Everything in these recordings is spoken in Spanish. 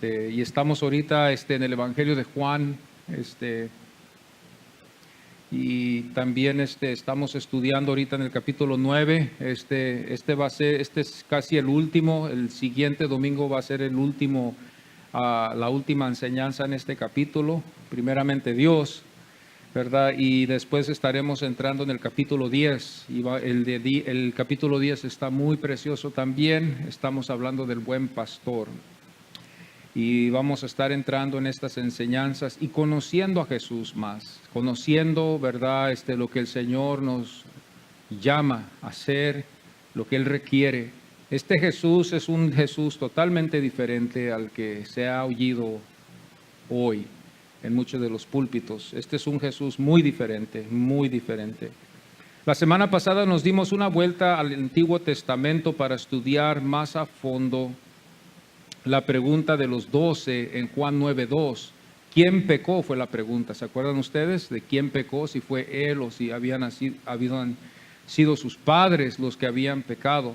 Y estamos ahorita en el Evangelio de Juan, y también estamos estudiando ahorita en el capítulo 9. Este es casi el último. El siguiente domingo va a ser el último, la última enseñanza en este capítulo. Primeramente Dios, ¿verdad? Y después estaremos entrando en el capítulo 10. El capítulo 10 está muy precioso también. Estamos hablando del buen pastor. Y vamos a estar entrando en estas enseñanzas y conociendo a Jesús más, conociendo, ¿verdad?, lo que el Señor nos llama a hacer, lo que Él requiere. Este Jesús es un Jesús totalmente diferente al que se ha oído hoy en muchos de los púlpitos. Este es un Jesús muy diferente, muy diferente. La semana pasada nos dimos una vuelta al Antiguo Testamento para estudiar más a fondo la pregunta de los 12 en Juan 9:2. ¿Quién pecó? Fue la pregunta. ¿Se acuerdan ustedes de quién pecó? Si fue él o si habían sido sus padres los que habían pecado.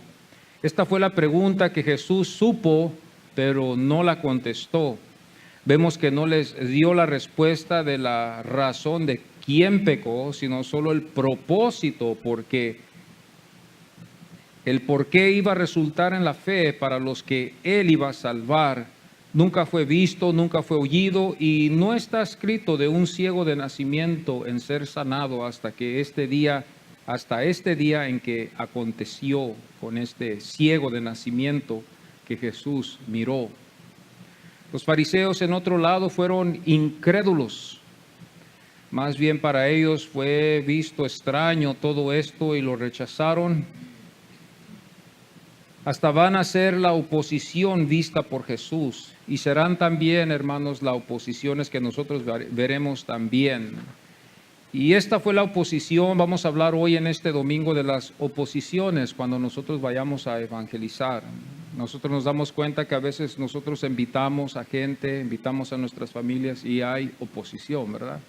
Esta fue la pregunta que Jesús supo, pero no la contestó. Vemos que no les dio la respuesta de la razón de quién pecó, sino solo el propósito, el por qué iba a resultar en la fe para los que Él iba a salvar. Nunca fue visto, nunca fue oído, y no está escrito de un ciego de nacimiento en ser sanado hasta este día en que aconteció con este ciego de nacimiento que Jesús miró. Los fariseos, en otro lado, fueron incrédulos. Más bien para ellos fue visto extraño todo esto y lo rechazaron. Hasta van a ser la oposición vista por Jesús, y serán también, hermanos, las oposiciones que nosotros veremos también. Y esta fue la oposición. Vamos a hablar hoy en este domingo de las oposiciones cuando nosotros vayamos a evangelizar. Nosotros nos damos cuenta que a veces nosotros invitamos a gente, invitamos a nuestras familias y hay oposición, ¿verdad?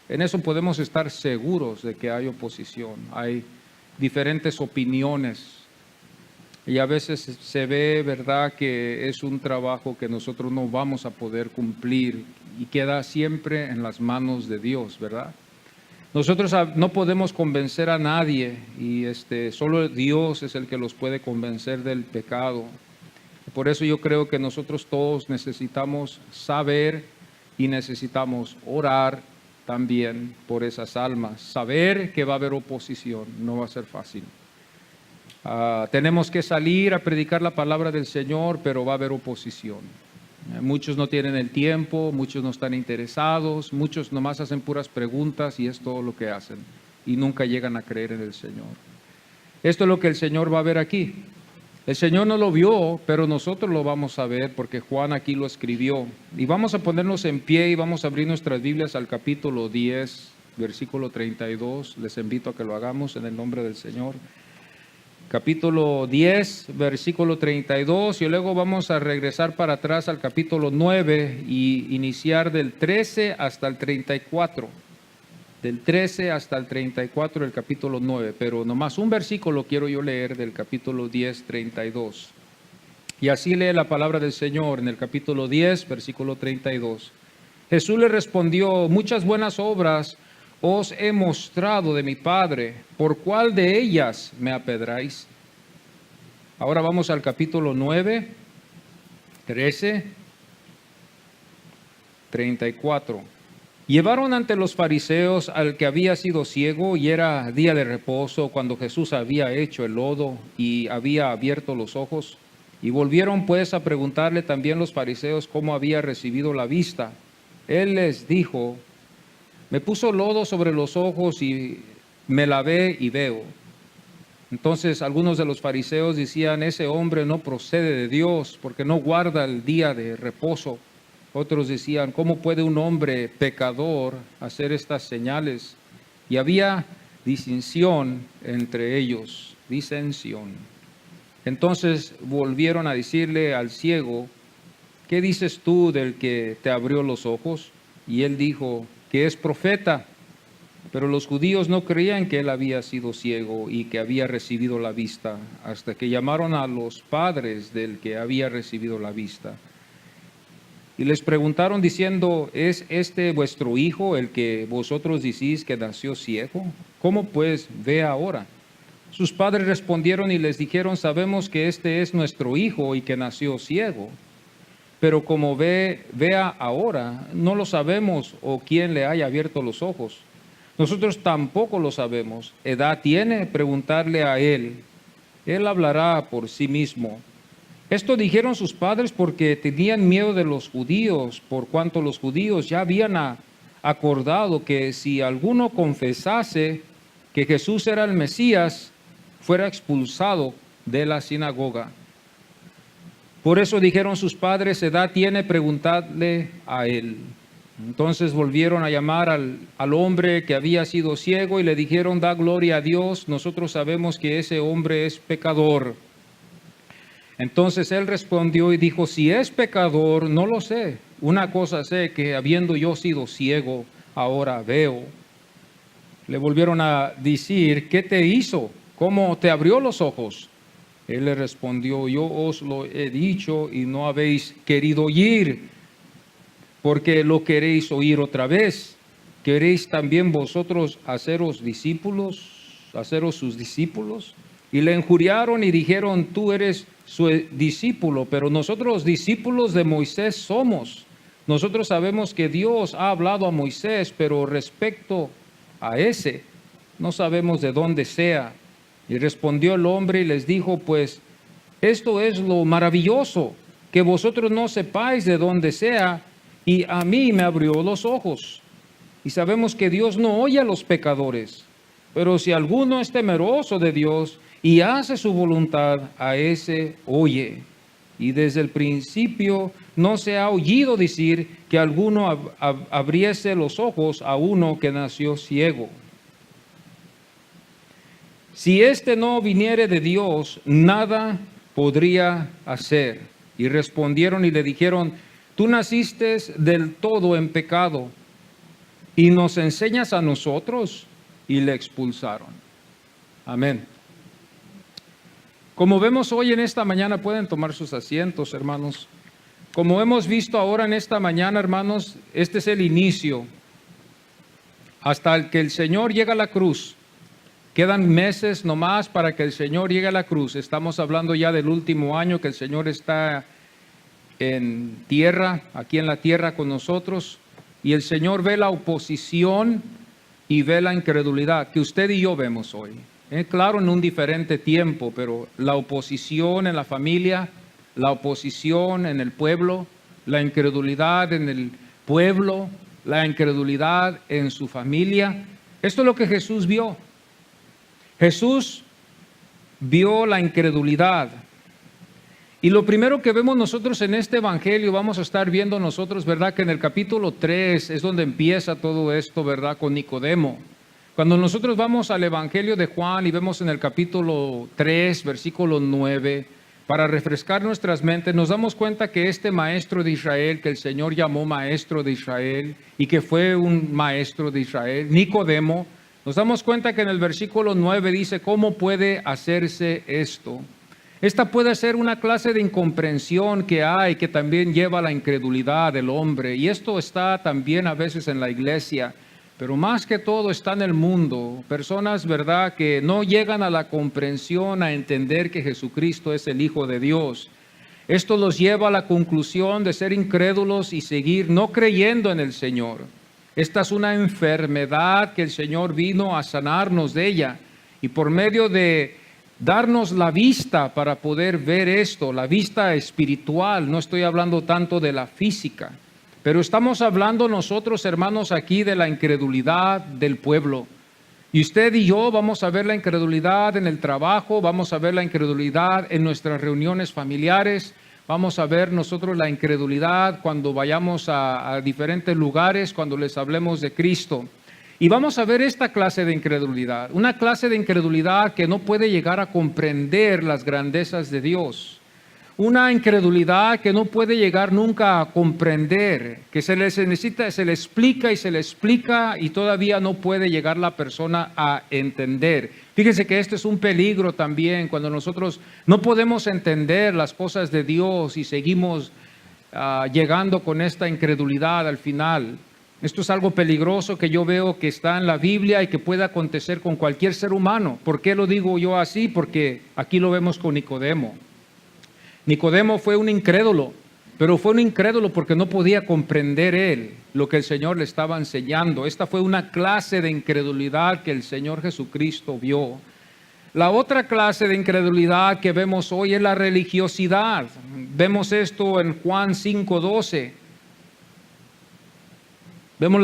En eso podemos estar seguros de que hay oposición, hay diferentes opiniones. Y a veces se ve, ¿verdad?, que es un trabajo que nosotros no vamos a poder cumplir y queda siempre en las manos de Dios, ¿verdad? Nosotros no podemos convencer a nadie y solo Dios es el que los puede convencer del pecado. Por eso yo creo que nosotros todos necesitamos saber y necesitamos orar también por esas almas. Saber que va a haber oposición, no va a ser fácil. Tenemos que salir a predicar la palabra del Señor, pero va a haber oposición. Muchos no tienen el tiempo, muchos no están interesados, muchos nomás hacen puras preguntas y es todo lo que hacen. Y nunca llegan a creer en el Señor. Esto es lo que el Señor va a ver aquí. El Señor no lo vio, pero nosotros lo vamos a ver porque Juan aquí lo escribió. Y vamos a ponernos en pie y vamos a abrir nuestras Biblias al capítulo 10, versículo 32. Les invito a que lo hagamos en el nombre del Señor. Capítulo 10, versículo 32, y luego vamos a regresar para atrás al capítulo 9 y iniciar del 13 hasta el 34. Del 13 hasta el 34 del capítulo 9, pero nomás un versículo quiero yo leer del capítulo 10, 32. Y así lee la palabra del Señor en el capítulo 10, versículo 32. Jesús le respondió: muchas buenas obras os he mostrado de mi Padre, ¿por cuál de ellas me apedráis? Ahora vamos al capítulo 9, 13, 34. Llevaron ante los fariseos al que había sido ciego, y era día de reposo cuando Jesús había hecho el lodo y había abierto los ojos. Y volvieron pues a preguntarle también los fariseos cómo había recibido la vista. Él les dijo: me puso lodo sobre los ojos y me lavé y veo. Entonces algunos de los fariseos decían: ese hombre no procede de Dios porque no guarda el día de reposo. Otros decían: ¿cómo puede un hombre pecador hacer estas señales? Y había disensión entre ellos, disensión. Entonces volvieron a decirle al ciego: ¿qué dices tú del que te abrió los ojos? Y él dijo que es profeta. Pero los judíos no creían que él había sido ciego y que había recibido la vista, hasta que llamaron a los padres del que había recibido la vista. Y les preguntaron diciendo, ¿es este vuestro hijo el que vosotros decís que nació ciego? ¿Cómo pues ve ahora? Sus padres respondieron y les dijeron, sabemos que este es nuestro hijo y que nació ciego. Pero como vea ahora, no lo sabemos o quién le haya abierto los ojos. Nosotros tampoco lo sabemos. ¿Edad tiene? Preguntarle a él. Él hablará por sí mismo. Esto dijeron sus padres porque tenían miedo de los judíos, por cuanto los judíos ya habían acordado que si alguno confesase que Jesús era el Mesías, fuera expulsado de la sinagoga. Por eso dijeron sus padres, ¿edad tiene? Preguntadle a él. Entonces volvieron a llamar al hombre que había sido ciego y le dijeron, da gloria a Dios, nosotros sabemos que ese hombre es pecador. Entonces él respondió y dijo, si es pecador, no lo sé. Una cosa sé, que habiendo yo sido ciego, ahora veo. Le volvieron a decir, ¿qué te hizo? ¿Cómo te abrió los ojos? Él le respondió, yo os lo he dicho y no habéis querido oír, porque lo queréis oír otra vez. ¿Queréis también vosotros haceros sus discípulos? Y le injuriaron y dijeron, tú eres su discípulo, pero nosotros discípulos de Moisés somos. Nosotros sabemos que Dios ha hablado a Moisés, pero respecto a ese, no sabemos de dónde sea. Y respondió el hombre y les dijo, pues esto es lo maravilloso, que vosotros no sepáis de dónde sea, y a mí me abrió los ojos. Y sabemos que Dios no oye a los pecadores, pero si alguno es temeroso de Dios y hace su voluntad, a ese oye. Y desde el principio no se ha oído decir que alguno abriese los ojos a uno que nació ciego. Si éste no viniere de Dios, nada podría hacer. Y respondieron y le dijeron, tú naciste del todo en pecado y nos enseñas a nosotros. Y le expulsaron. Amén. Como vemos hoy en esta mañana, pueden tomar sus asientos, hermanos. Como hemos visto ahora en esta mañana, hermanos, este es el inicio. Hasta que el Señor llega a la cruz. Quedan meses nomás para que el Señor llegue a la cruz. Estamos hablando ya del último año que el Señor está en tierra, aquí en la tierra con nosotros. Y el Señor ve la oposición y ve la incredulidad que usted y yo vemos hoy. Claro, en un diferente tiempo, pero la oposición en la familia, la oposición en el pueblo, la incredulidad en el pueblo, la incredulidad en su familia. Esto es lo que Jesús vio. Jesús vio la incredulidad. Y lo primero que vemos nosotros en este evangelio, vamos a estar viendo nosotros, ¿verdad? Que en el capítulo 3 es donde empieza todo esto, ¿verdad? Con Nicodemo. Cuando nosotros vamos al evangelio de Juan y vemos en el capítulo 3, versículo 9, para refrescar nuestras mentes, nos damos cuenta que este maestro de Israel, que el Señor llamó maestro de Israel y que fue un maestro de Israel, Nicodemo, nos damos cuenta que en el versículo 9 dice, ¿cómo puede hacerse esto? Esta puede ser una clase de incomprensión que hay, que también lleva a la incredulidad del hombre. Y esto está también a veces en la iglesia, pero más que todo está en el mundo. Personas, ¿verdad?, que no llegan a la comprensión, a entender que Jesucristo es el Hijo de Dios. Esto los lleva a la conclusión de ser incrédulos y seguir no creyendo en el Señor. Esta es una enfermedad que el Señor vino a sanarnos de ella. Y por medio de darnos la vista para poder ver esto, la vista espiritual, no estoy hablando tanto de la física, pero estamos hablando nosotros, hermanos, aquí de la incredulidad del pueblo. Y usted y yo vamos a ver la incredulidad en el trabajo, vamos a ver la incredulidad en nuestras reuniones familiares, vamos a ver nosotros la incredulidad cuando vayamos a diferentes lugares, cuando les hablemos de Cristo. Y vamos a ver esta clase de incredulidad, una clase de incredulidad que no puede llegar a comprender las grandezas de Dios. Una incredulidad que no puede llegar nunca a comprender, que se le explica y todavía no puede llegar la persona a entender. Fíjense que este es un peligro también cuando nosotros no podemos entender las cosas de Dios y seguimos llegando con esta incredulidad al final. Esto es algo peligroso que yo veo que está en la Biblia y que puede acontecer con cualquier ser humano. ¿Por qué lo digo yo así? Porque aquí lo vemos con Nicodemo. Nicodemo fue un incrédulo, pero fue un incrédulo porque no podía comprender él lo que el Señor le estaba enseñando. Esta fue una clase de incredulidad que el Señor Jesucristo vio. La otra clase de incredulidad que vemos hoy es la religiosidad. Vemos esto en Juan 5:12. Vemos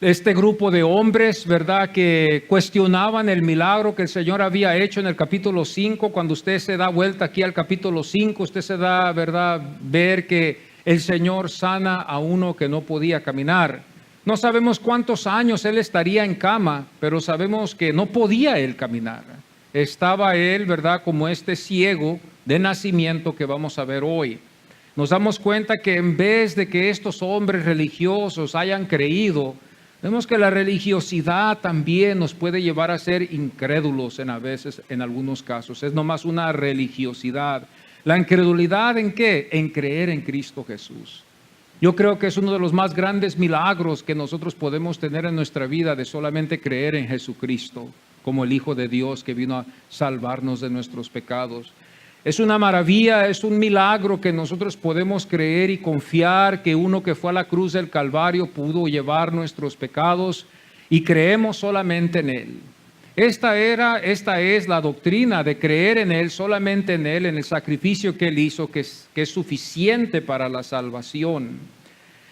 este grupo de hombres, ¿verdad?, que cuestionaban el milagro que el Señor había hecho en el capítulo 5. Cuando usted se da vuelta aquí al capítulo 5, usted se da, ¿verdad?, ver que el Señor sana a uno que no podía caminar. No sabemos cuántos años él estaría en cama, pero sabemos que no podía él caminar. Estaba él, ¿verdad?, como este ciego de nacimiento que vamos a ver hoy. Nos damos cuenta que en vez de que estos hombres religiosos hayan creído, vemos que la religiosidad también nos puede llevar a ser incrédulos a veces, en algunos casos. Es nomás una religiosidad. ¿La incredulidad en qué? En creer en Cristo Jesús. Yo creo que es uno de los más grandes milagros que nosotros podemos tener en nuestra vida, de solamente creer en Jesucristo como el Hijo de Dios que vino a salvarnos de nuestros pecados. Es una maravilla, es un milagro que nosotros podemos creer y confiar que uno que fue a la cruz del Calvario pudo llevar nuestros pecados y creemos solamente en Él. Esta es la doctrina de creer en Él, solamente en Él, en el sacrificio que Él hizo, que es suficiente para la salvación.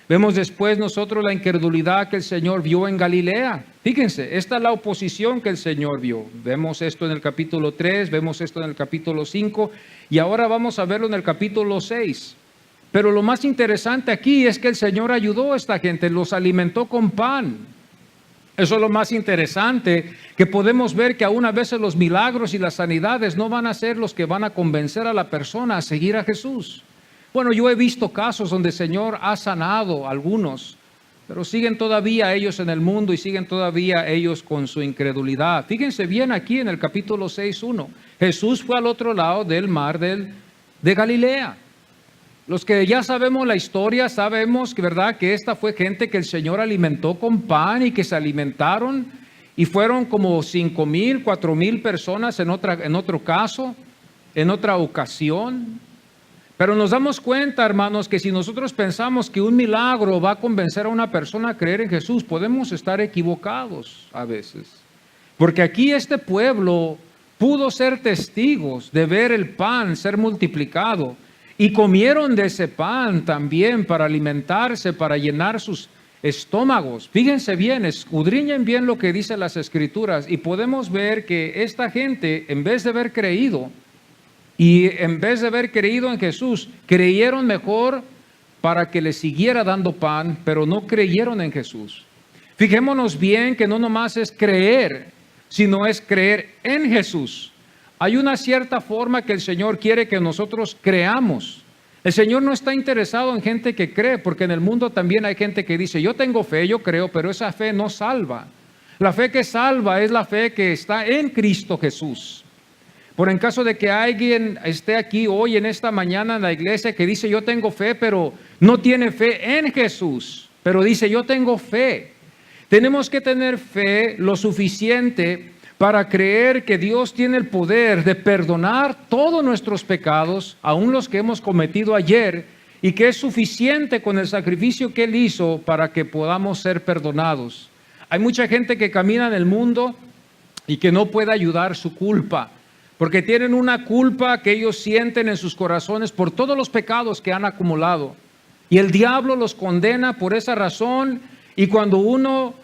Vemos después nosotros la incredulidad que el Señor vio en Galilea. Fíjense, esta es la oposición que el Señor vio. Vemos esto en el capítulo 3, vemos esto en el capítulo 5 y ahora vamos a verlo en el capítulo 6. Pero lo más interesante aquí es que el Señor ayudó a esta gente, los alimentó con pan. Eso es lo más interesante, que podemos ver que aún a veces los milagros y las sanidades no van a ser los que van a convencer a la persona a seguir a Jesús. Bueno, yo he visto casos donde el Señor ha sanado a algunos, pero siguen todavía ellos en el mundo y siguen todavía ellos con su incredulidad. Fíjense bien aquí en el capítulo 6:1. Jesús fue al otro lado del mar de Galilea. Los que ya sabemos la historia, sabemos que, ¿verdad?, que esta fue gente que el Señor alimentó con pan y que se alimentaron y fueron como 5,000, 4,000 personas en otro caso, en otra ocasión. Pero nos damos cuenta, hermanos, que si nosotros pensamos que un milagro va a convencer a una persona a creer en Jesús, podemos estar equivocados a veces. Porque aquí este pueblo pudo ser testigos de ver el pan ser multiplicado y comieron de ese pan también para alimentarse, para llenar sus estómagos. Fíjense bien, escudriñen bien lo que dicen las Escrituras y podemos ver que esta gente, en vez de haber creído, y en vez de haber creído en Jesús, creyeron mejor para que les siguiera dando pan, pero no creyeron en Jesús. Fijémonos bien que no nomás es creer, sino es creer en Jesús. Hay una cierta forma que el Señor quiere que nosotros creamos. El Señor no está interesado en gente que cree, porque en el mundo también hay gente que dice, yo tengo fe, yo creo, pero esa fe no salva. La fe que salva es la fe que está en Cristo Jesús. Por en caso de que alguien esté aquí hoy en esta mañana en la iglesia que dice yo tengo fe, pero no tiene fe en Jesús, pero dice yo tengo fe. Tenemos que tener fe lo suficiente para creer que Dios tiene el poder de perdonar todos nuestros pecados, aun los que hemos cometido ayer, y que es suficiente con el sacrificio que Él hizo para que podamos ser perdonados. Hay mucha gente que camina en el mundo y que no puede ayudar su culpa, porque tienen una culpa que ellos sienten en sus corazones por todos los pecados que han acumulado. Y el diablo los condena por esa razón, y cuando uno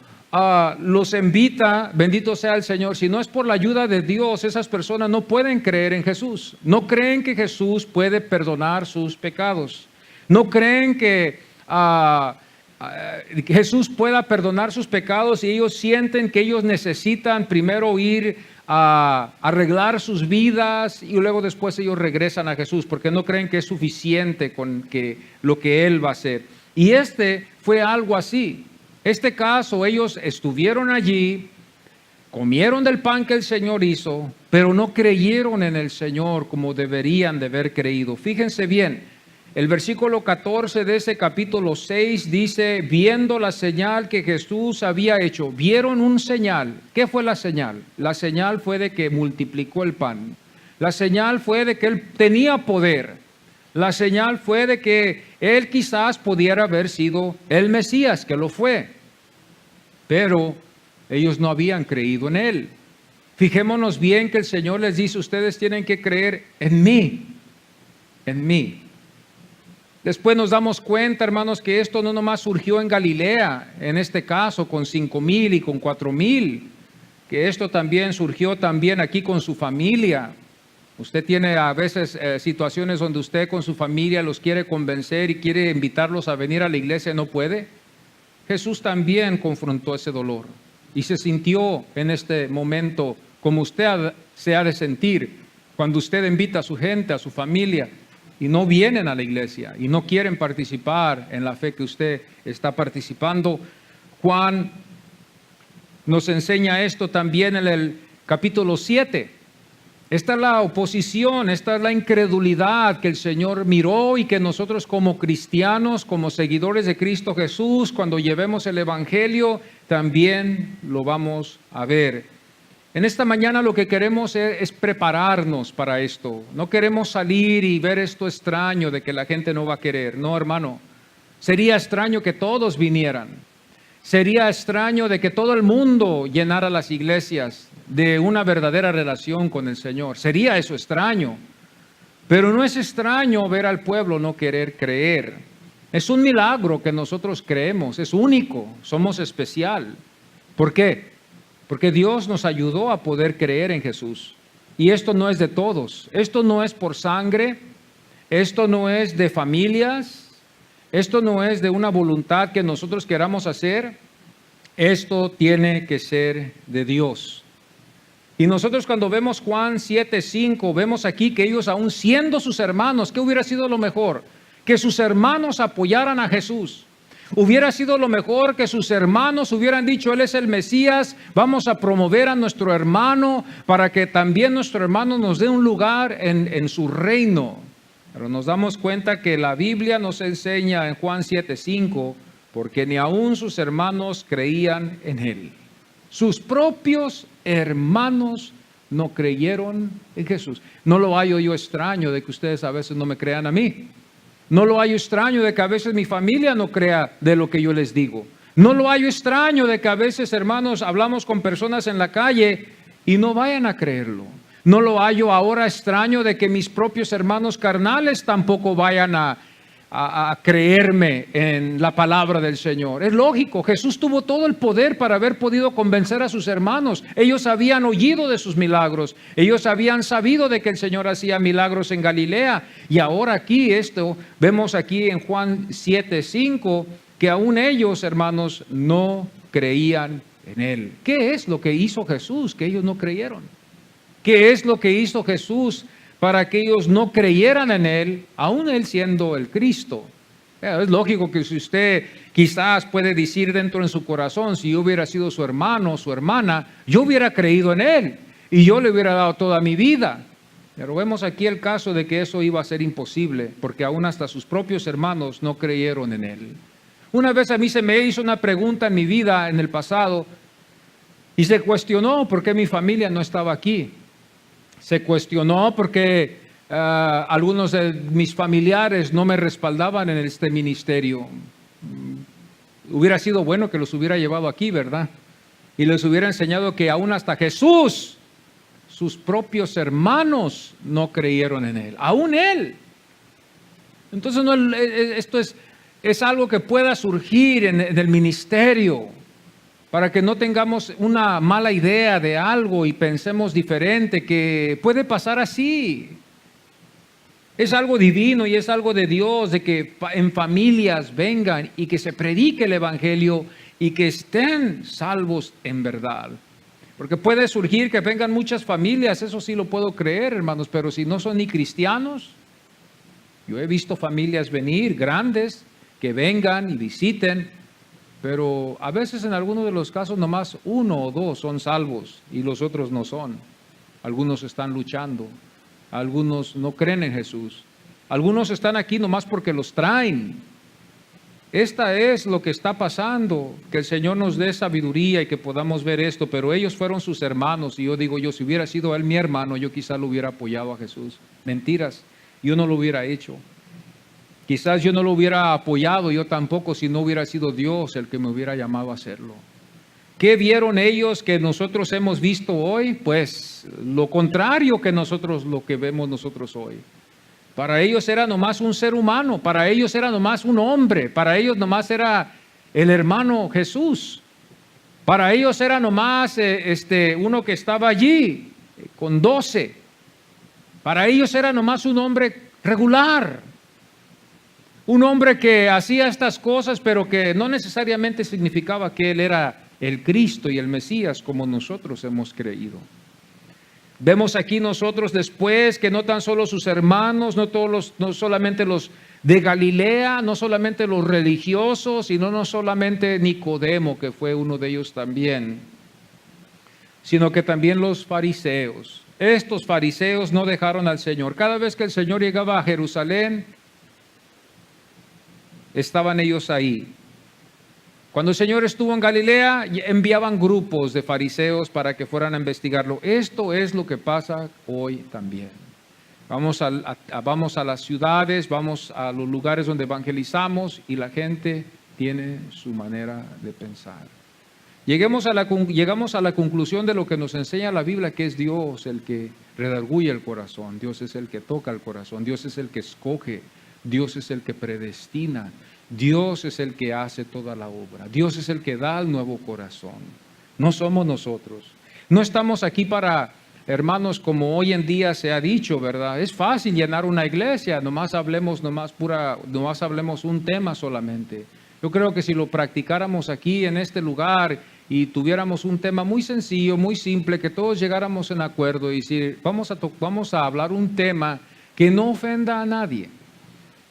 los invita, bendito sea el Señor, si no es por la ayuda de Dios, esas personas no pueden creer en Jesús. No creen que Jesús puede perdonar sus pecados. No creen que Jesús pueda perdonar sus pecados, y ellos sienten que ellos necesitan primero ir a arreglar sus vidas y luego después ellos regresan a Jesús, porque no creen que es suficiente con lo que Él va a hacer. Y este fue algo así. Este caso, ellos estuvieron allí, comieron del pan que el Señor hizo, pero no creyeron en el Señor como deberían de haber creído. Fíjense bien, El versículo 14 de ese capítulo 6 dice, viendo la señal que Jesús había hecho, vieron un señal. ¿Qué fue la señal? La señal fue de que multiplicó el pan. La señal fue de que él tenía poder. La señal fue de que él quizás pudiera haber sido el Mesías, que lo fue. Pero ellos no habían creído en él. Fijémonos bien que el Señor les dice, ustedes tienen que creer en mí. En mí. Después nos damos cuenta, hermanos, que esto no nomás surgió en Galilea, en este caso con 5,000 y con 4,000, que esto también surgió también aquí con su familia. Usted tiene a veces situaciones donde usted con su familia los quiere convencer y quiere invitarlos a venir a la iglesia y no puede. Jesús también confrontó ese dolor y se sintió en este momento como usted se ha de sentir cuando usted invita a su gente, a su familia, y no vienen a la iglesia y no quieren participar en la fe que usted está participando. Juan nos enseña esto también en el capítulo 7. Esta es la oposición, esta es la incredulidad que el Señor miró y que nosotros como cristianos, como seguidores de Cristo Jesús, cuando llevemos el Evangelio, también lo vamos a ver. En esta mañana lo que queremos es prepararnos para esto. No queremos salir y ver esto extraño de que la gente no va a querer. No, hermano. Sería extraño que todos vinieran. Sería extraño de que todo el mundo llenara las iglesias de una verdadera relación con el Señor. Sería eso extraño. Pero no es extraño ver al pueblo no querer creer. Es un milagro que nosotros creemos. Es único. Somos especial. ¿Por qué? Porque Dios nos ayudó a poder creer en Jesús. Y esto no es de todos. Esto no es por sangre. Esto no es de familias. Esto no es de una voluntad que nosotros queramos hacer. Esto tiene que ser de Dios. Y nosotros cuando vemos Juan 7:5, vemos aquí que ellos aún siendo sus hermanos, ¿qué hubiera sido lo mejor? Que sus hermanos apoyaran a Jesús. Hubiera sido lo mejor que sus hermanos hubieran dicho, Él es el Mesías, vamos a promover a nuestro hermano para que también nuestro hermano nos dé un lugar en su reino. Pero nos damos cuenta que la Biblia nos enseña en Juan 7:5, porque ni aún sus hermanos creían en Él. Sus propios hermanos no creyeron en Jesús. No lo hallo yo extraño de que ustedes a veces no me crean a mí. No lo hallo extraño de que a veces mi familia no crea de lo que yo les digo. No lo hallo extraño de que a veces, hermanos, hablamos con personas en la calle y no vayan a creerlo. No lo hallo ahora extraño de que mis propios hermanos carnales tampoco vayan a creerme en la palabra del Señor. Es lógico, Jesús tuvo todo el poder para haber podido convencer a sus hermanos. Ellos habían oído de sus milagros. Ellos habían sabido de que el Señor hacía milagros en Galilea. Y ahora aquí vemos aquí en Juan 7:5 que aún ellos, hermanos, no creían en Él. ¿Qué es lo que hizo Jesús que ellos no creyeron? ¿Qué es lo que hizo Jesús para que ellos no creyeran en Él, aún Él siendo el Cristo? Es lógico que si usted quizás puede decir dentro en su corazón, si yo hubiera sido su hermano o su hermana, yo hubiera creído en Él y yo le hubiera dado toda mi vida. Pero vemos aquí el caso de que eso iba a ser imposible, porque aún hasta sus propios hermanos no creyeron en Él. Una vez a mí se me hizo una pregunta en mi vida, en el pasado, y se cuestionó por qué mi familia no estaba aquí. Se cuestionó porque algunos de mis familiares no me respaldaban en este ministerio. Hubiera sido bueno que los hubiera llevado aquí, ¿verdad? Y les hubiera enseñado que aún hasta Jesús, sus propios hermanos no creyeron en Él. Aún Él. Entonces esto es algo que pueda surgir en el ministerio, para que no tengamos una mala idea de algo y pensemos diferente, que puede pasar así. Es algo divino y es algo de Dios, de que en familias vengan y que se predique el Evangelio y que estén salvos en verdad. Porque puede surgir que vengan muchas familias, eso sí lo puedo creer, hermanos, pero si no son ni cristianos, yo he visto familias venir, grandes, que vengan y visiten, pero a veces en algunos de los casos nomás 1 o 2 son salvos y los otros no son. Algunos están luchando, algunos no creen en Jesús, Algunos están aquí nomás porque los traen. Esta es lo que está pasando, que el Señor nos dé sabiduría y que podamos ver esto, pero ellos fueron sus hermanos y yo digo, si hubiera sido él mi hermano, yo quizás lo hubiera apoyado a Jesús. Mentiras, yo no lo hubiera hecho. Quizás yo no lo hubiera apoyado, yo tampoco, si no hubiera sido Dios el que me hubiera llamado a hacerlo. ¿Qué vieron ellos que nosotros hemos visto hoy? Pues lo contrario que nosotros, lo que vemos nosotros hoy. Para ellos era nomás un ser humano, para ellos era nomás un hombre, para ellos nomás era el hermano Jesús. Para ellos era nomás uno que estaba allí con 12. Para ellos era nomás un hombre regular. Un hombre que hacía estas cosas, pero que no necesariamente significaba que él era el Cristo y el Mesías como nosotros hemos creído. Vemos aquí nosotros después que no tan solo sus hermanos, no solamente los de Galilea, no solamente los religiosos, sino no solamente Nicodemo, que fue uno de ellos también, sino que también los fariseos. Estos fariseos no dejaron al Señor. Cada vez que el Señor llegaba a Jerusalén, estaban ellos ahí. Cuando el Señor estuvo en Galilea, enviaban grupos de fariseos para que fueran a investigarlo. Esto es lo que pasa hoy también. Vamos a las ciudades, vamos a los lugares donde evangelizamos y la gente tiene su manera de pensar. Llegamos a la conclusión de lo que nos enseña la Biblia, que es Dios el que redarguye el corazón, Dios es el que toca el corazón, Dios es el que escoge, Dios es el que predestina. Dios es el que hace toda la obra. Dios es el que da el nuevo corazón. No somos nosotros. No estamos aquí para, hermanos, como hoy en día se ha dicho, ¿verdad? Es fácil llenar una iglesia, nomás hablemos un tema solamente. Yo creo que si lo practicáramos aquí en este lugar y tuviéramos un tema muy sencillo, muy simple, que todos llegáramos en acuerdo y decir, vamos a hablar un tema que no ofenda a nadie.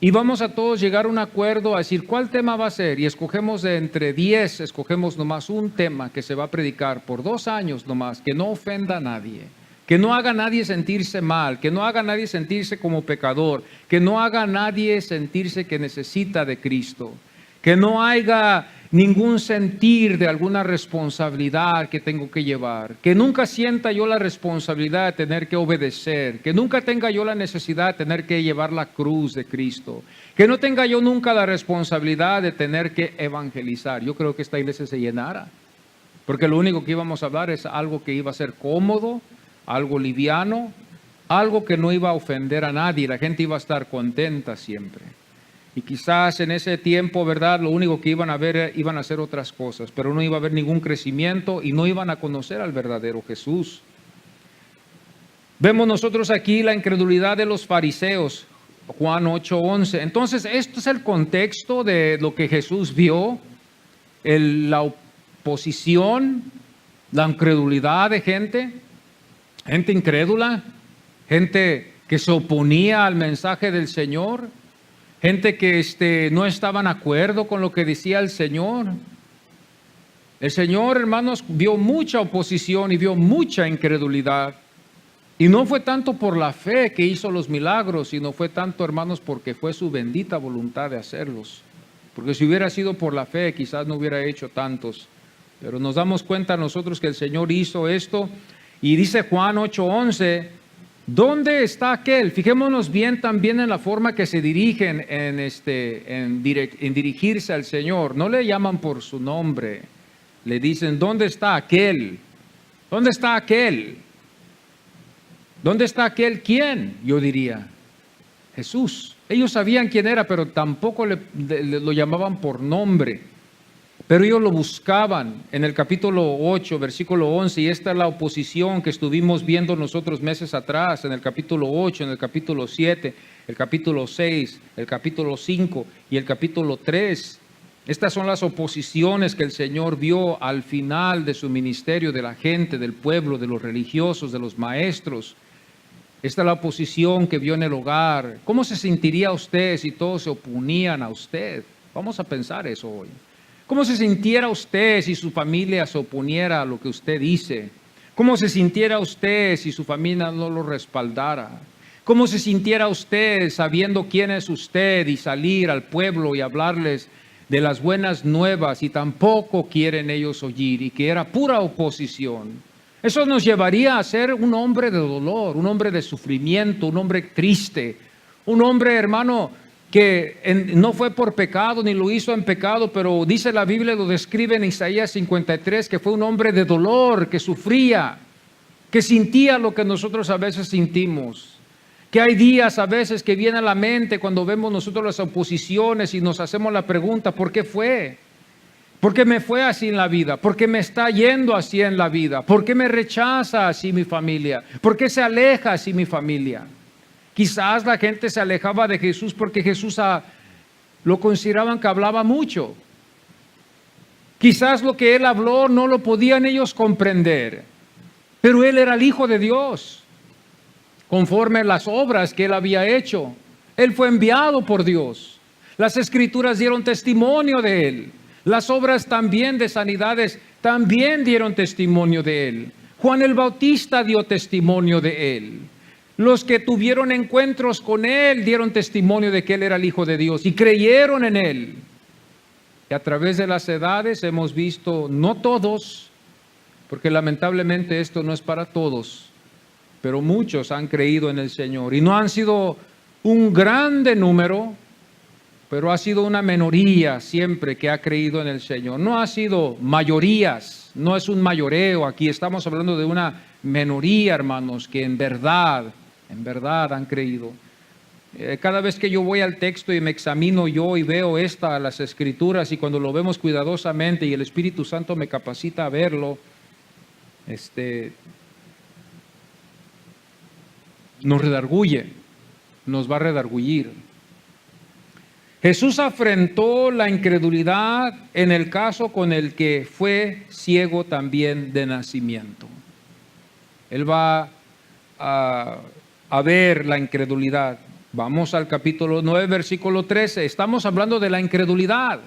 Y vamos a todos llegar a un acuerdo a decir cuál tema va a ser y escogemos de entre 10, escogemos nomás un tema que se va a predicar por 2 años nomás, que no ofenda a nadie, que no haga a nadie sentirse mal, que no haga a nadie sentirse como pecador, que no haga a nadie sentirse que necesita de Cristo, que no haya ningún sentir de alguna responsabilidad que tengo que llevar, que nunca sienta yo la responsabilidad de tener que obedecer, que nunca tenga yo la necesidad de tener que llevar la cruz de Cristo, que no tenga yo nunca la responsabilidad de tener que evangelizar. Yo creo que esta iglesia se llenara, porque lo único que íbamos a hablar es algo que iba a ser cómodo, algo liviano, algo que no iba a ofender a nadie, la gente iba a estar contenta siempre. Y quizás en ese tiempo, ¿verdad? Lo único que iban a ver, iban a hacer otras cosas, pero no iba a haber ningún crecimiento y no iban a conocer al verdadero Jesús. Vemos nosotros aquí la incredulidad de los fariseos, Juan 8:11. Entonces, esto es el contexto de lo que Jesús vio, la oposición, la incredulidad de gente incrédula, gente que se oponía al mensaje del Señor. Gente que no estaban de acuerdo con lo que decía el Señor. El Señor, hermanos, vio mucha oposición y vio mucha incredulidad. Y no fue tanto por la fe que hizo los milagros, sino fue tanto, hermanos, porque fue su bendita voluntad de hacerlos. Porque si hubiera sido por la fe, quizás no hubiera hecho tantos. Pero nos damos cuenta nosotros que el Señor hizo esto. Y dice Juan 8:11... ¿dónde está aquel? Fijémonos bien también en la forma que se dirigen en dirigirse al Señor. No le llaman por su nombre. Le dicen, ¿dónde está aquel? ¿Dónde está aquel? ¿Dónde está aquel quién? Yo diría, Jesús. Ellos sabían quién era, pero tampoco lo llamaban por nombre. Pero ellos lo buscaban en el capítulo 8, versículo 11, y esta es la oposición que estuvimos viendo nosotros meses atrás, en el capítulo 8, en el capítulo 7, el capítulo 6, el capítulo 5 y el capítulo 3. Estas son las oposiciones que el Señor vio al final de su ministerio, de la gente, del pueblo, de los religiosos, de los maestros. Esta es la oposición que vio en el hogar. ¿Cómo se sentiría usted si todos se oponían a usted? Vamos a pensar eso hoy. ¿Cómo se sintiera usted si su familia se oponiera a lo que usted dice? ¿Cómo se sintiera usted si su familia no lo respaldara? ¿Cómo se sintiera usted sabiendo quién es usted y salir al pueblo y hablarles de las buenas nuevas y tampoco quieren ellos oír y que era pura oposición? Eso nos llevaría a ser un hombre de dolor, un hombre de sufrimiento, un hombre triste, un hombre, hermano, que no fue por pecado ni lo hizo en pecado, pero dice la Biblia, lo describe en Isaías 53, que fue un hombre de dolor, que sufría, que sentía lo que nosotros a veces sentimos. Que hay días a veces que viene a la mente cuando vemos nosotros las oposiciones y nos hacemos la pregunta, ¿por qué fue? ¿Por qué me fue así en la vida? ¿Por qué me está yendo así en la vida? ¿Por qué me rechaza así mi familia? ¿Por qué se aleja así mi familia? Quizás la gente se alejaba de Jesús porque Jesús lo consideraban que hablaba mucho. Quizás lo que él habló no lo podían ellos comprender, pero él era el Hijo de Dios. Conforme a las obras que él había hecho, él fue enviado por Dios. Las Escrituras dieron testimonio de él. Las obras también de sanidades también dieron testimonio de él. Juan el Bautista dio testimonio de él. Los que tuvieron encuentros con él dieron testimonio de que él era el Hijo de Dios y creyeron en él. Y a través de las edades hemos visto, no todos, porque lamentablemente esto no es para todos, pero muchos han creído en el Señor. Y no han sido un grande número, pero ha sido una minoría siempre que ha creído en el Señor. No ha sido mayorías, no es un mayoreo. Aquí estamos hablando de una minoría, hermanos, que en verdad han creído. Cada vez que yo voy al texto y me examino yo y veo las Escrituras, y cuando lo vemos cuidadosamente y el Espíritu Santo me capacita a verlo, nos redarguye, nos va a redargullir. Jesús afrentó la incredulidad en el caso con el que fue ciego también de nacimiento. Él va a ver la incredulidad. Vamos al capítulo 9, versículo 13. Estamos hablando de la incredulidad.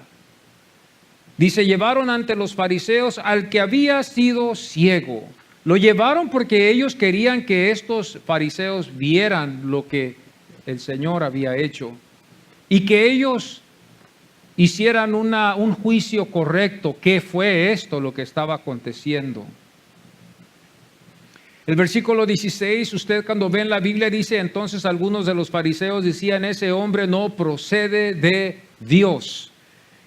Dice, llevaron ante los fariseos al que había sido ciego. Lo llevaron porque ellos querían que estos fariseos vieran lo que el Señor había hecho y que ellos hicieran un juicio correcto. ¿Qué fue esto lo que estaba aconteciendo? El versículo 16, usted cuando ve en la Biblia dice, entonces algunos de los fariseos decían, ese hombre no procede de Dios.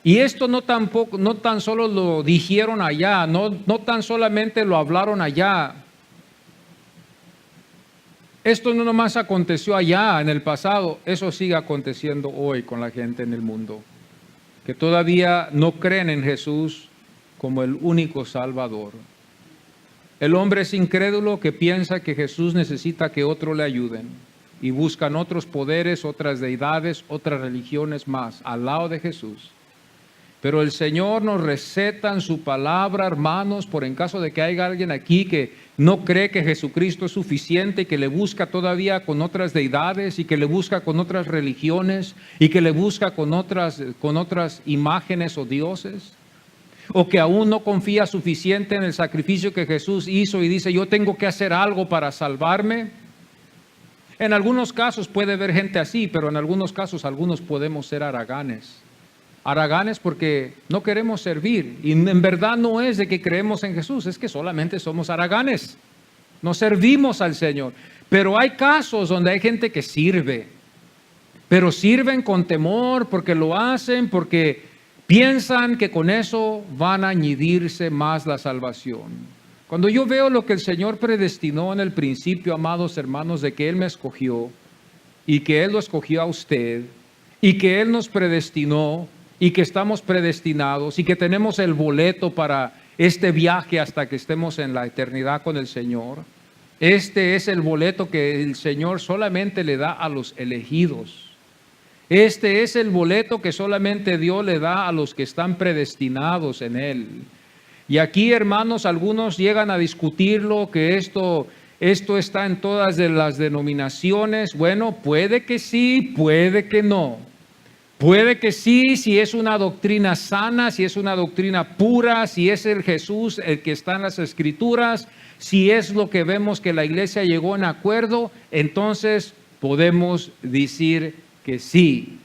Y esto no tan solo lo dijeron allá, no tan solamente lo hablaron allá. Esto no nomás aconteció allá en el pasado, eso sigue aconteciendo hoy con la gente en el mundo, que todavía no creen en Jesús como el único Salvador. El hombre es incrédulo que piensa que Jesús necesita que otros le ayuden y buscan otros poderes, otras deidades, otras religiones más al lado de Jesús. Pero el Señor nos receta en su palabra, hermanos, por en caso de que haya alguien aquí que no cree que Jesucristo es suficiente, que le busca todavía con otras deidades y que le busca con otras religiones y que le busca con otras imágenes o dioses, o que aún no confía suficiente en el sacrificio que Jesús hizo y dice, yo tengo que hacer algo para salvarme. En algunos casos puede haber gente así, pero en algunos casos algunos podemos ser haraganes. Haraganes porque no queremos servir y en verdad no es de que creemos en Jesús, es que solamente somos haraganes, no servimos al Señor. Pero hay casos donde hay gente que sirve, pero sirven con temor porque lo hacen, porque piensan que con eso van a añadirse más la salvación. Cuando yo veo lo que el Señor predestinó en el principio, amados hermanos, de que Él me escogió y que Él lo escogió a usted y que Él nos predestinó y que estamos predestinados y que tenemos el boleto para este viaje hasta que estemos en la eternidad con el Señor. Este es el boleto que el Señor solamente le da a los elegidos. Este es el boleto que solamente Dios le da a los que están predestinados en Él. Y aquí, hermanos, algunos llegan a discutirlo, que esto está en todas de las denominaciones. Bueno, puede que sí, puede que no. Puede que sí, si es una doctrina sana, si es una doctrina pura, si es el Jesús el que está en las Escrituras, si es lo que vemos que la iglesia llegó en acuerdo, entonces podemos decir que sí.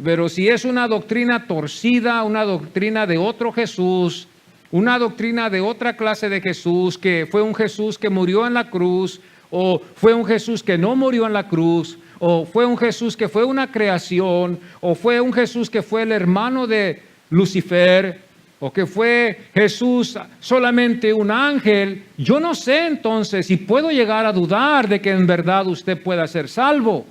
Pero si es una doctrina torcida, una doctrina de otro Jesús, una doctrina de otra clase de Jesús, que fue un Jesús que murió en la cruz, o fue un Jesús que no murió en la cruz, o fue un Jesús que fue una creación, o fue un Jesús que fue el hermano de Lucifer, o que fue Jesús solamente un ángel, yo no sé entonces si puedo llegar a dudar de que en verdad usted pueda ser salvo.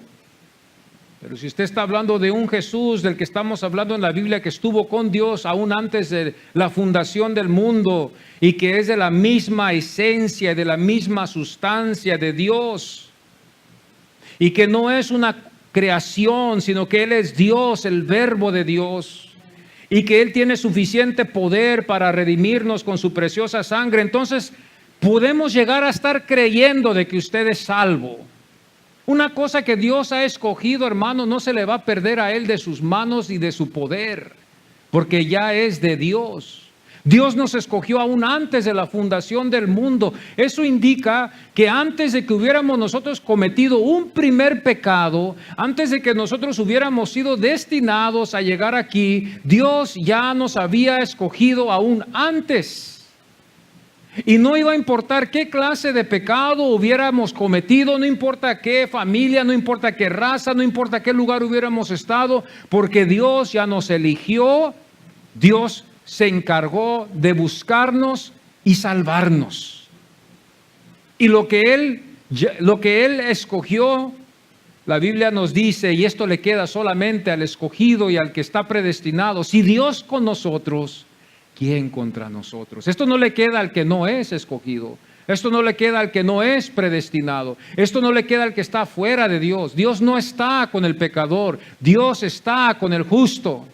Pero si usted está hablando de un Jesús del que estamos hablando en la Biblia, que estuvo con Dios aún antes de la fundación del mundo y que es de la misma esencia, de la misma sustancia de Dios, y que no es una creación, sino que Él es Dios, el Verbo de Dios, y que Él tiene suficiente poder para redimirnos con su preciosa sangre, entonces podemos llegar a estar creyendo de que usted es salvo. Una cosa que Dios ha escogido, hermano, no se le va a perder a Él de sus manos y de su poder, porque ya es de Dios. Dios nos escogió aún antes de la fundación del mundo. Eso indica que antes de que hubiéramos nosotros cometido un primer pecado, antes de que nosotros hubiéramos sido destinados a llegar aquí, Dios ya nos había escogido aún antes. Y no iba a importar qué clase de pecado hubiéramos cometido, no importa qué familia, no importa qué raza, no importa qué lugar hubiéramos estado, porque Dios ya nos eligió, Dios se encargó de buscarnos y salvarnos. Y lo que Él escogió, la Biblia nos dice, y esto le queda solamente al escogido y al que está predestinado, si Dios con nosotros, ¿quién contra nosotros? Esto no le queda al que no es escogido. Esto no le queda al que no es predestinado. Esto no le queda al que está fuera de Dios. Dios no está con el pecador. Dios está con el justo.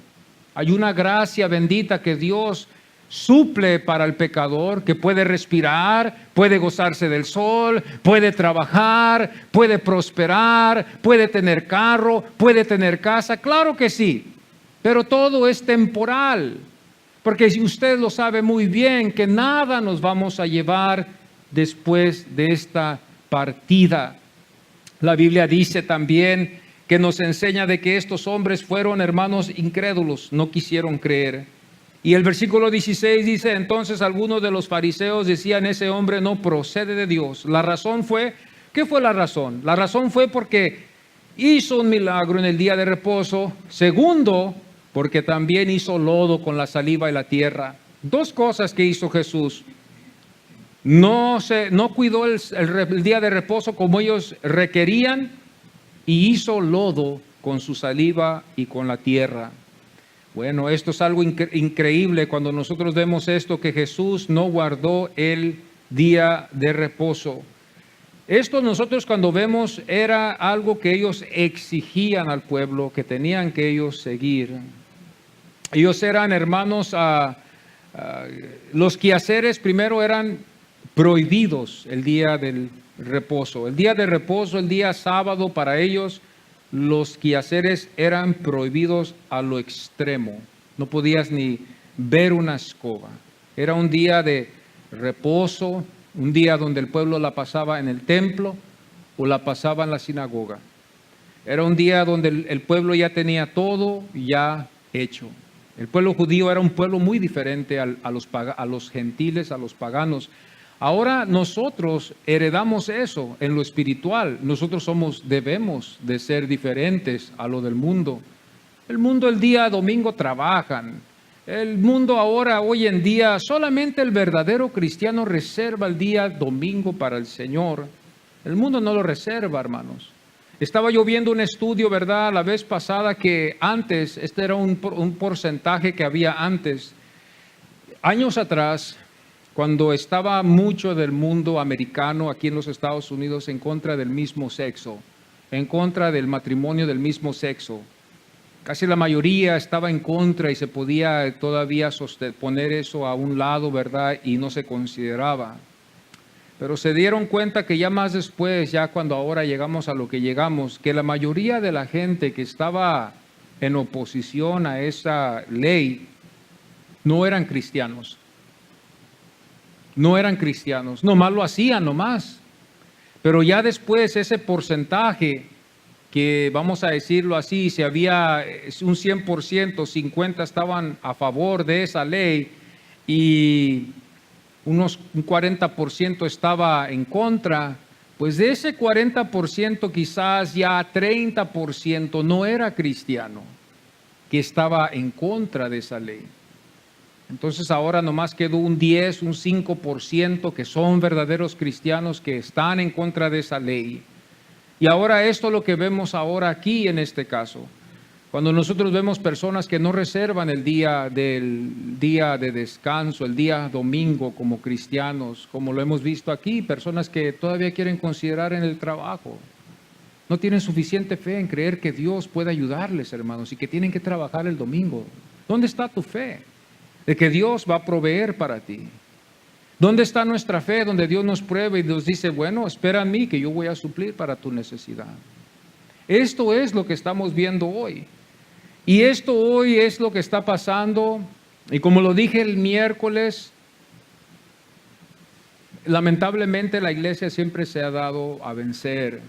Hay una gracia bendita que Dios suple para el pecador, que puede respirar, puede gozarse del sol, puede trabajar, puede prosperar, puede tener carro, puede tener casa. Claro que sí, pero todo es temporal. Porque si usted lo sabe muy bien, que nada nos vamos a llevar después de esta partida. La Biblia dice también que nos enseña de que estos hombres fueron hermanos incrédulos, no quisieron creer. Y el versículo 16 dice, entonces algunos de los fariseos decían, ese hombre no procede de Dios. La razón fue, ¿qué fue la razón? La razón fue porque hizo un milagro en el día de reposo. Segundo, porque también hizo lodo con la saliva y la tierra. Dos cosas que hizo Jesús. No cuidó el día de reposo como ellos requerían y hizo lodo con su saliva y con la tierra. Bueno, esto es algo increíble cuando nosotros vemos esto, que Jesús no guardó el día de reposo. Esto nosotros cuando vemos era algo que ellos exigían al pueblo, que tenían que ellos seguir. Ellos eran hermanos, los quehaceres primero eran prohibidos el día del reposo. El día de reposo, el día sábado, para ellos los quehaceres eran prohibidos a lo extremo. No podías ni ver una escoba. Era un día de reposo, un día donde el pueblo la pasaba en el templo o la pasaba en la sinagoga. Era un día donde el pueblo ya tenía todo ya hecho. El pueblo judío era un pueblo muy diferente a los gentiles, a los paganos. Ahora nosotros heredamos eso en lo espiritual. Nosotros debemos de ser diferentes a lo del mundo. El mundo el día domingo trabajan. El mundo ahora, hoy en día, solamente el verdadero cristiano reserva el día domingo para el Señor. El mundo no lo reserva, hermanos. Estaba yo viendo un estudio, ¿verdad?, la vez pasada, que antes, este era un porcentaje que había antes, años atrás, cuando estaba mucho del mundo americano aquí en los Estados Unidos en contra del mismo sexo, en contra del matrimonio del mismo sexo. Casi la mayoría estaba en contra y se podía todavía poner eso a un lado, ¿verdad?, y no se consideraba. Pero se dieron cuenta que ya más después, ya cuando ahora llegamos a lo que llegamos, que la mayoría de la gente que estaba en oposición a esa ley no eran cristianos. No eran cristianos, nomás lo hacían, nomás. Pero ya después ese porcentaje que vamos a decirlo así, si había un 100%, 50 estaban a favor de esa ley y un 40% estaba en contra, pues de ese 40% quizás ya 30% no era cristiano, que estaba en contra de esa ley. Entonces ahora nomás quedó un 10, un 5% que son verdaderos cristianos que están en contra de esa ley. Y ahora esto es lo que vemos ahora aquí en este caso. Cuando nosotros vemos personas que no reservan el día de descanso, el día domingo como cristianos, como lo hemos visto aquí, personas que todavía quieren considerar en el trabajo. No tienen suficiente fe en creer que Dios puede ayudarles, hermanos, y que tienen que trabajar el domingo. ¿Dónde está tu fe? De que Dios va a proveer para ti. ¿Dónde está nuestra fe? Donde Dios nos prueba y nos dice, bueno, espera en mí que yo voy a suplir para tu necesidad. Esto es lo que estamos viendo hoy. Y esto hoy es lo que está pasando. Y como lo dije el miércoles, lamentablemente la iglesia siempre se ha dado a vencer.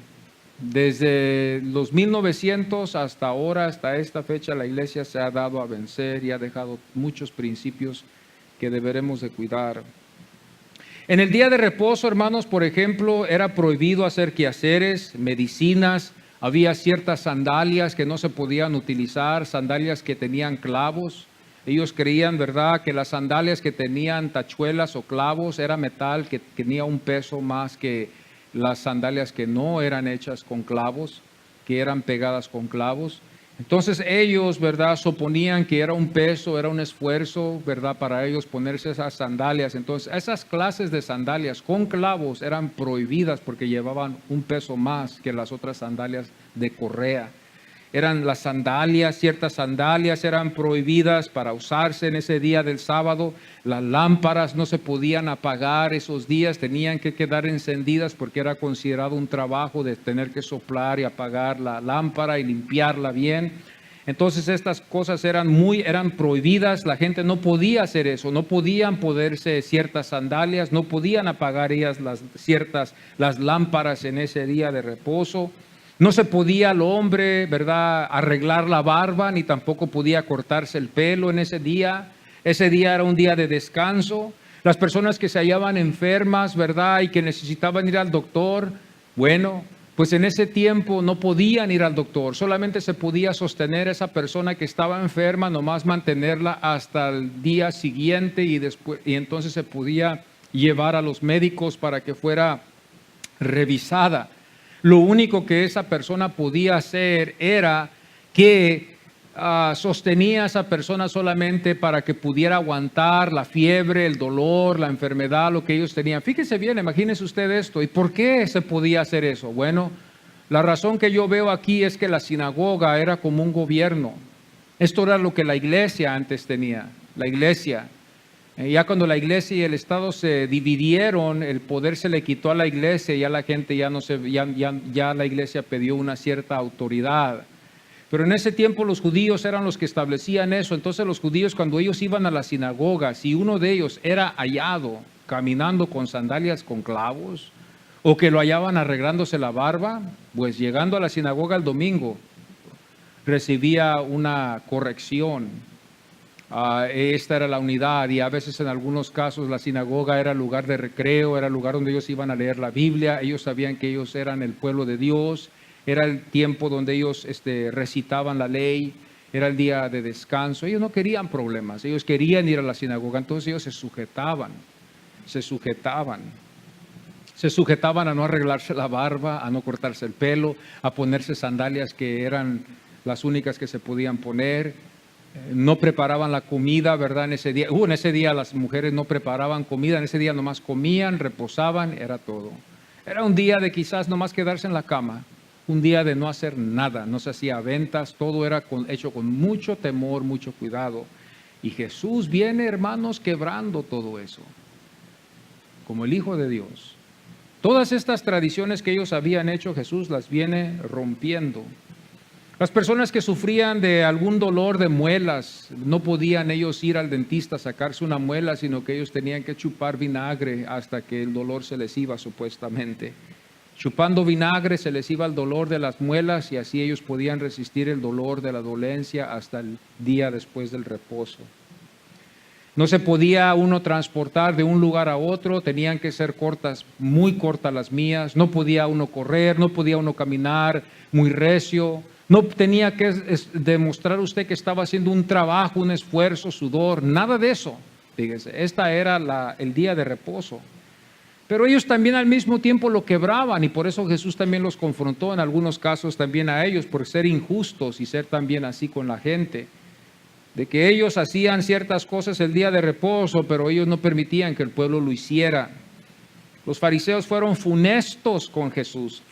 Desde los 1900 hasta ahora, hasta esta fecha, la iglesia se ha dado a vencer y ha dejado muchos principios que deberemos de cuidar. En el día de reposo, hermanos, por ejemplo, era prohibido hacer quehaceres, medicinas, había ciertas sandalias que no se podían utilizar, sandalias que tenían clavos. Ellos creían, ¿verdad?, que las sandalias que tenían tachuelas o clavos era metal que tenía un peso más que las sandalias que no eran hechas con clavos, que eran pegadas con clavos. Entonces ellos, ¿verdad?, suponían que era un peso, era un esfuerzo, ¿verdad?, para ellos ponerse esas sandalias. Entonces esas clases de sandalias con clavos eran prohibidas porque llevaban un peso más que las otras sandalias de correa. Eran las sandalias, ciertas sandalias eran prohibidas para usarse en ese día del sábado. Las lámparas no se podían apagar esos días, tenían que quedar encendidas porque era considerado un trabajo de tener que soplar y apagar la lámpara y limpiarla bien. Entonces estas cosas eran prohibidas, la gente no podía hacer eso, no podían ponerse ciertas sandalias, no podían apagar ellas las lámparas en ese día de reposo. No se podía al hombre, ¿verdad?, arreglar la barba, ni tampoco podía cortarse el pelo en ese día. Ese día era un día de descanso. Las personas que se hallaban enfermas, ¿verdad?, y que necesitaban ir al doctor, bueno, pues en ese tiempo no podían ir al doctor. Solamente se podía sostener a esa persona que estaba enferma, nomás mantenerla hasta el día siguiente y entonces se podía llevar a los médicos para que fuera revisada. Lo único que esa persona podía hacer era que sostenía a esa persona solamente para que pudiera aguantar la fiebre, el dolor, la enfermedad, lo que ellos tenían. Fíjese bien, imagínese usted esto. ¿Y por qué se podía hacer eso? Bueno, la razón que yo veo aquí es que la sinagoga era como un gobierno. Esto era lo que la iglesia antes tenía, la iglesia. Ya cuando la iglesia y el Estado se dividieron, el poder se le quitó a la iglesia, ya la gente ya la iglesia pidió una cierta autoridad. Pero en ese tiempo los judíos eran los que establecían eso. Entonces los judíos, cuando ellos iban a la sinagoga, si uno de ellos era hallado caminando con sandalias con clavos, o que lo hallaban arreglándose la barba, pues llegando a la sinagoga el domingo, recibía una corrección. Esta era la unidad, y a veces en algunos casos la sinagoga era lugar de recreo, era el lugar donde ellos iban a leer la Biblia. Ellos sabían que ellos eran el pueblo de Dios, era el tiempo donde ellos recitaban la ley, era el día de descanso. Ellos no querían problemas, ellos querían ir a la sinagoga, entonces ellos se sujetaban a no arreglarse la barba, a no cortarse el pelo, a ponerse sandalias que eran las únicas que se podían poner. No preparaban la comida, ¿verdad? En ese día las mujeres no preparaban comida, en ese día nomás comían, reposaban, era todo. Era un día de quizás nomás quedarse en la cama, un día de no hacer nada, no se hacía ventas, todo era hecho con mucho temor, mucho cuidado. Y Jesús viene, hermanos, quebrando todo eso, como el Hijo de Dios. Todas estas tradiciones que ellos habían hecho, Jesús las viene rompiendo. Las personas que sufrían de algún dolor de muelas, no podían ellos ir al dentista a sacarse una muela, sino que ellos tenían que chupar vinagre hasta que el dolor se les iba supuestamente. Chupando vinagre se les iba el dolor de las muelas y así ellos podían resistir el dolor de la dolencia hasta el día después del reposo. No se podía uno transportar de un lugar a otro, tenían que ser cortas, muy cortas las mías. No podía uno correr, no podía uno caminar muy recio. No tenía que demostrar usted que estaba haciendo un trabajo, un esfuerzo, sudor, nada de eso. Fíjese, esta era el día de reposo. Pero ellos también al mismo tiempo lo quebraban y por eso Jesús también los confrontó en algunos casos también a ellos por ser injustos y ser también así con la gente. De que ellos hacían ciertas cosas el día de reposo, pero ellos no permitían que el pueblo lo hiciera. Los fariseos fueron funestos con Jesús.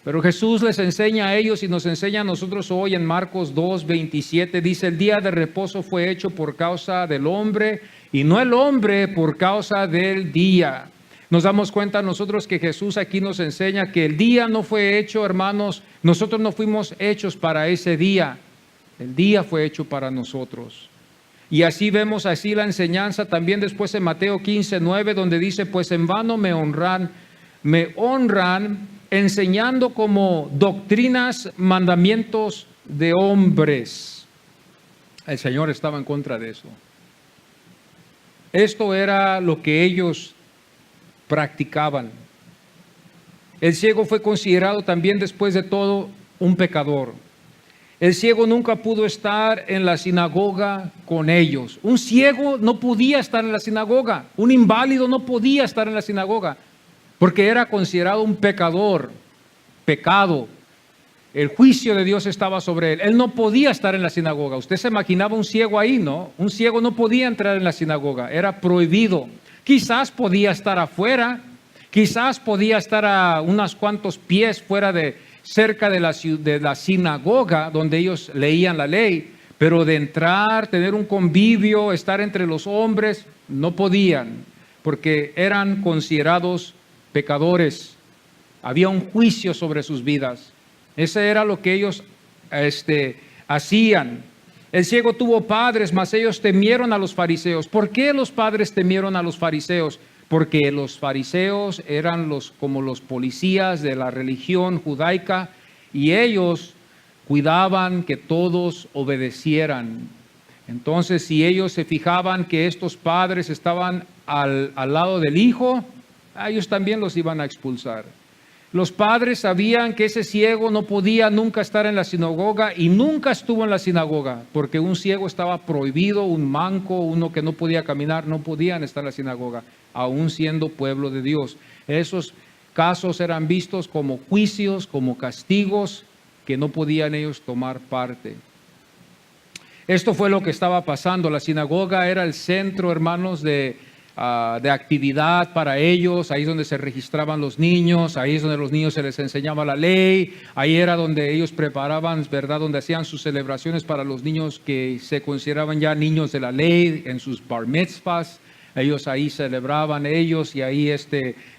Pero Jesús les enseña a ellos y nos enseña a nosotros hoy en Marcos 2:27. Dice, el día de reposo fue hecho por causa del hombre y no el hombre por causa del día. Nos damos cuenta nosotros que Jesús aquí nos enseña que el día no fue hecho, hermanos, nosotros no fuimos hechos para ese día. El día fue hecho para nosotros. Y así vemos así la enseñanza también después en Mateo 15:9, donde dice, pues en vano me honran enseñando como doctrinas, mandamientos de hombres. El Señor estaba en contra de eso. Esto era lo que ellos practicaban. El ciego fue considerado también después de todo un pecador. El ciego nunca pudo estar en la sinagoga con ellos. Un ciego no podía estar en la sinagoga. Un inválido no podía estar en la sinagoga porque era considerado un pecador, pecado. El juicio de Dios estaba sobre él. Él no podía estar en la sinagoga. Usted se imaginaba un ciego ahí, ¿no? Un ciego no podía entrar en la sinagoga. Era prohibido. Quizás podía estar afuera. Quizás podía estar a unos cuantos pies fuera cerca de la sinagoga donde ellos leían la ley, pero de entrar, tener un convivio, estar entre los hombres, no podían, porque eran considerados pecadores. Había un juicio sobre sus vidas. Ese era lo que ellos hacían. El ciego tuvo padres, mas ellos temieron a los fariseos. ¿Por qué los padres temieron a los fariseos? Porque los fariseos eran como los policías de la religión judaica y ellos cuidaban que todos obedecieran. Entonces, si ellos se fijaban que estos padres estaban al lado del hijo, a ellos también los iban a expulsar. Los padres sabían que ese ciego no podía nunca estar en la sinagoga y nunca estuvo en la sinagoga, porque un ciego estaba prohibido, un manco, uno que no podía caminar, no podían estar en la sinagoga, aún siendo pueblo de Dios. Esos casos eran vistos como juicios, como castigos, que no podían ellos tomar parte. Esto fue lo que estaba pasando. La sinagoga era el centro, hermanos, de actividad para ellos. Ahí es donde se registraban los niños, ahí es donde los niños se les enseñaba la ley, ahí era donde ellos preparaban, ¿verdad? Donde hacían sus celebraciones para los niños que se consideraban ya niños de la ley, en sus bar mitzvahs. Ellos ahí celebraban ellos y ahí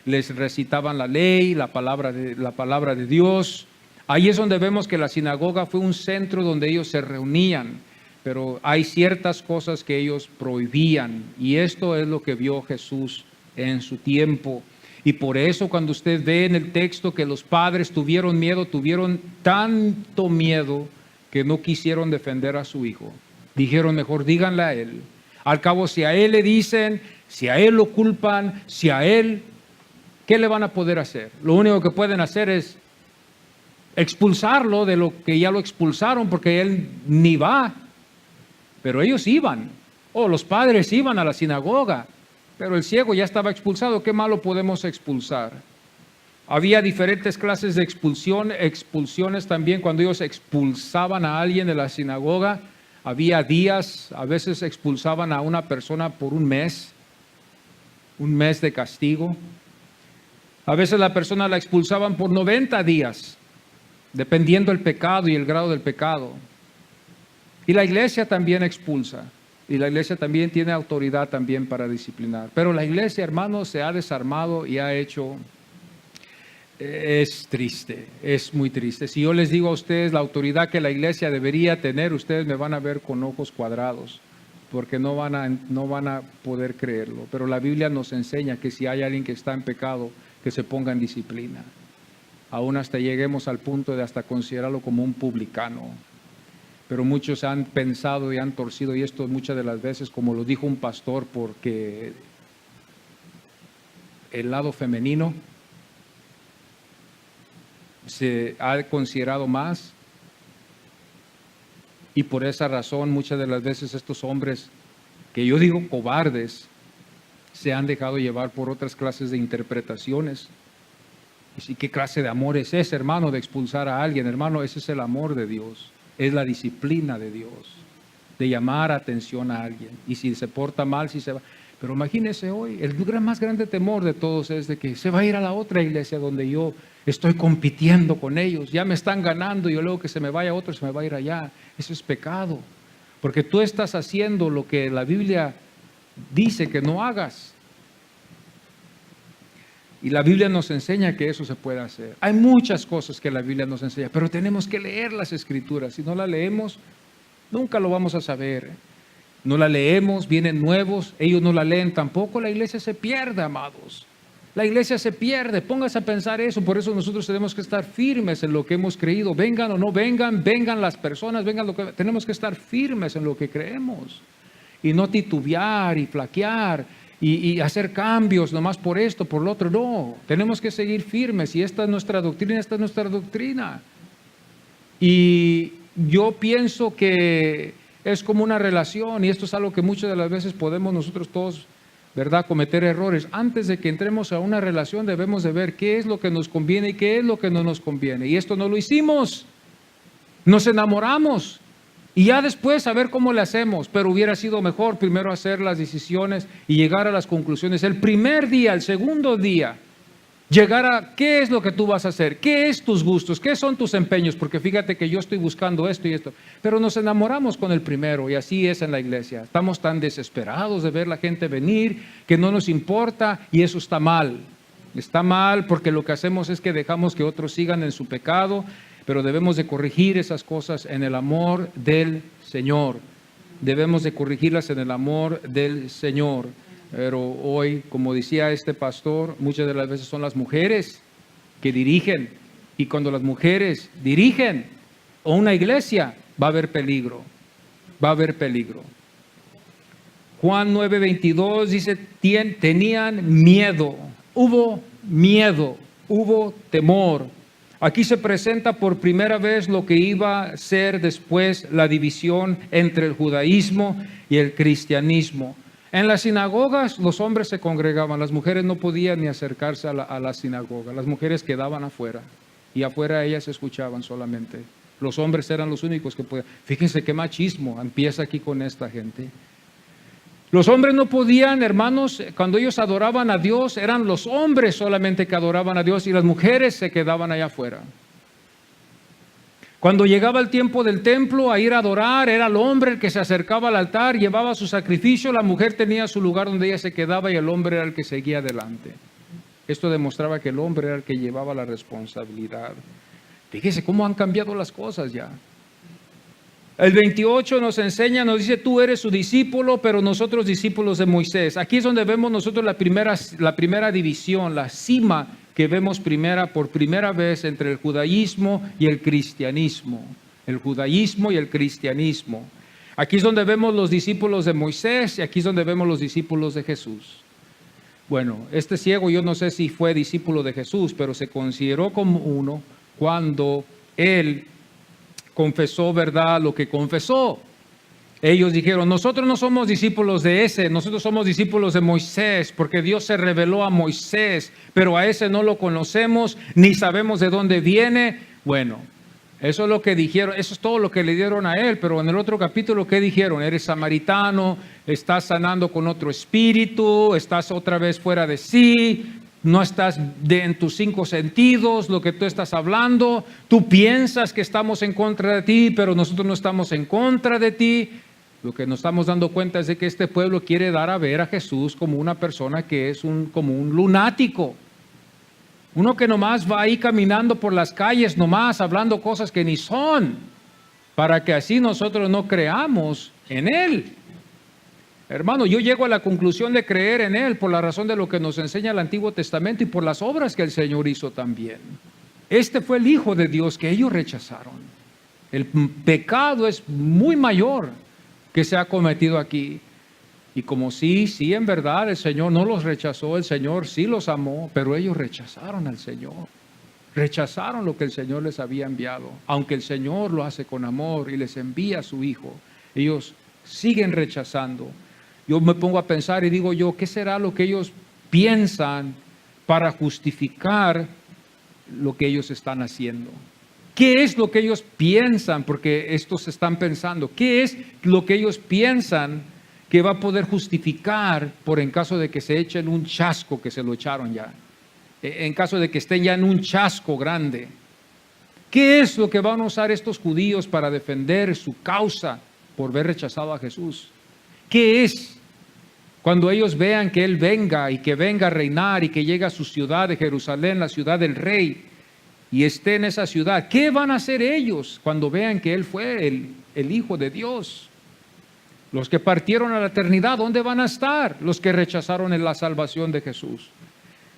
les recitaban la ley, la palabra de Dios. Ahí es donde vemos que la sinagoga fue un centro donde ellos se reunían. Pero hay ciertas cosas que ellos prohibían y esto es lo que vio Jesús en su tiempo. Y por eso cuando usted ve en el texto que los padres tuvieron tanto miedo que no quisieron defender a su hijo. Dijeron, mejor díganle a él. Al cabo, si a él le dicen, si a él lo culpan, ¿qué le van a poder hacer? Lo único que pueden hacer es expulsarlo de lo que ya lo expulsaron porque él ni va. Pero ellos iban, los padres iban a la sinagoga, pero el ciego ya estaba expulsado. ¿Qué malo podemos expulsar? Había diferentes clases de expulsiones también. Cuando ellos expulsaban a alguien de la sinagoga, había días, a veces expulsaban a una persona por un mes de castigo. A veces la persona la expulsaban por 90 días, dependiendo del pecado y el grado del pecado. Y la iglesia también expulsa. Y la iglesia también tiene autoridad también para disciplinar. Pero la iglesia, hermanos, se ha desarmado y ha hecho... Es triste, es muy triste. Si yo les digo a ustedes la autoridad que la iglesia debería tener, ustedes me van a ver con ojos cuadrados, porque no van a poder creerlo. Pero la Biblia nos enseña que si hay alguien que está en pecado, que se ponga en disciplina. Aún hasta lleguemos al punto de hasta considerarlo como un publicano. Pero muchos han pensado y han torcido, y esto muchas de las veces, como lo dijo un pastor, porque el lado femenino se ha considerado más, y por esa razón muchas de las veces estos hombres, que yo digo cobardes, se han dejado llevar por otras clases de interpretaciones. Y sí, ¿qué clase de amor es ese, hermano, de expulsar a alguien? Hermano, ese es el amor de Dios, es la disciplina de Dios, de llamar atención a alguien. Y si se porta mal, si se va. Pero imagínese hoy, el más grande temor de todos es de que se va a ir a la otra iglesia donde yo estoy compitiendo con ellos, ya me están ganando, y yo luego que se me vaya otro, se me va a ir allá. Eso es pecado, porque tú estás haciendo lo que la Biblia dice que no hagas. Y la Biblia nos enseña que eso se puede hacer. Hay muchas cosas que la Biblia nos enseña, pero tenemos que leer las Escrituras. Si no la leemos, nunca lo vamos a saber. No la leemos, vienen nuevos, ellos no la leen tampoco, la iglesia se pierde, amados. La iglesia se pierde, póngase a pensar eso. Por eso nosotros tenemos que estar firmes en lo que hemos creído. Vengan o no vengan, vengan las personas, vengan tenemos que estar firmes en lo que creemos. Y no titubear y flaquear y hacer cambios nomás por esto, por lo otro. No, tenemos que seguir firmes, y esta es nuestra doctrina, esta es nuestra doctrina. Y yo pienso que es como una relación, y esto es algo que muchas de las veces podemos nosotros todos, ¿verdad?, cometer errores. Antes de que entremos a una relación debemos de ver qué es lo que nos conviene y qué es lo que no nos conviene. Y esto no lo hicimos, nos enamoramos. Y ya después a ver cómo le hacemos, pero hubiera sido mejor primero hacer las decisiones y llegar a las conclusiones. El primer día, el segundo día, llegar a qué es lo que tú vas a hacer, qué es tus gustos, qué son tus empeños, porque fíjate que yo estoy buscando esto y esto. Pero nos enamoramos con el primero, y así es en la iglesia. Estamos tan desesperados de ver la gente venir que no nos importa, y eso está mal. Está mal porque lo que hacemos es que dejamos que otros sigan en su pecado. Pero debemos de corregir esas cosas en el amor del Señor. Debemos de corregirlas en el amor del Señor. Pero hoy, como decía este pastor, muchas de las veces son las mujeres que dirigen. Y cuando las mujeres dirigen a una iglesia, va a haber peligro. Va a haber peligro. Juan 9:22 dice, tenían miedo. Hubo miedo, hubo temor. Aquí se presenta por primera vez lo que iba a ser después la división entre el judaísmo y el cristianismo. En las sinagogas los hombres se congregaban, las mujeres no podían ni acercarse a la sinagoga, las mujeres quedaban afuera, y afuera ellas escuchaban solamente. Los hombres eran los únicos que podían. Fíjense qué machismo empieza aquí con esta gente. Los hombres no podían, hermanos, cuando ellos adoraban a Dios, eran los hombres solamente que adoraban a Dios, y las mujeres se quedaban allá afuera. Cuando llegaba el tiempo del templo a ir a adorar, era el hombre el que se acercaba al altar, llevaba su sacrificio, la mujer tenía su lugar donde ella se quedaba y el hombre era el que seguía adelante. Esto demostraba que el hombre era el que llevaba la responsabilidad. Fíjese cómo han cambiado las cosas ya. El 28 nos enseña, nos dice, tú eres su discípulo, pero nosotros discípulos de Moisés. Aquí es donde vemos nosotros la primera división, la cima que vemos por primera vez entre el judaísmo y el cristianismo. El judaísmo y el cristianismo. Aquí es donde vemos los discípulos de Moisés, y aquí es donde vemos los discípulos de Jesús. Bueno, este ciego yo no sé si fue discípulo de Jesús, pero se consideró como uno cuando él confesó, ¿verdad?, lo que confesó. Ellos dijeron, nosotros no somos discípulos de ese, nosotros somos discípulos de Moisés, porque Dios se reveló a Moisés, pero a ese no lo conocemos, ni sabemos de dónde viene. Bueno, eso es lo que dijeron, eso es todo lo que le dieron a él. Pero en el otro capítulo, ¿qué dijeron? Eres samaritano, estás sanando con otro espíritu, estás otra vez fuera de sí, no estás en tus 5 sentidos, lo que tú estás hablando. Tú piensas que estamos en contra de ti, pero nosotros no estamos en contra de ti. Lo que nos estamos dando cuenta es de que este pueblo quiere dar a ver a Jesús como una persona que es como un lunático. Uno que nomás va ahí caminando por las calles, nomás hablando cosas que ni son, para que así nosotros no creamos en él. Hermano, yo llego a la conclusión de creer en Él por la razón de lo que nos enseña el Antiguo Testamento y por las obras que el Señor hizo también. Este fue el Hijo de Dios que ellos rechazaron. El pecado es muy mayor que se ha cometido aquí. Y como sí, en verdad el Señor no los rechazó, el Señor sí los amó, pero ellos rechazaron al Señor. Rechazaron lo que el Señor les había enviado. Aunque el Señor lo hace con amor y les envía a su Hijo, ellos siguen rechazando. Yo me pongo a pensar y digo yo, ¿qué será lo que ellos piensan para justificar lo que ellos están haciendo? ¿Qué es lo que ellos piensan? Porque estos están pensando. ¿Qué es lo que ellos piensan que va a poder justificar por en caso de que se echen un chasco, que se lo echaron ya? En caso de que estén ya en un chasco grande. ¿Qué es lo que van a usar estos judíos para defender su causa por haber rechazado a Jesús? ¿Qué es? Cuando ellos vean que Él venga y que venga a reinar y que llegue a su ciudad de Jerusalén, la ciudad del Rey, y esté en esa ciudad, ¿qué van a hacer ellos cuando vean que Él fue el Hijo de Dios? Los que partieron a la eternidad, ¿dónde van a estar? Los que rechazaron en la salvación de Jesús.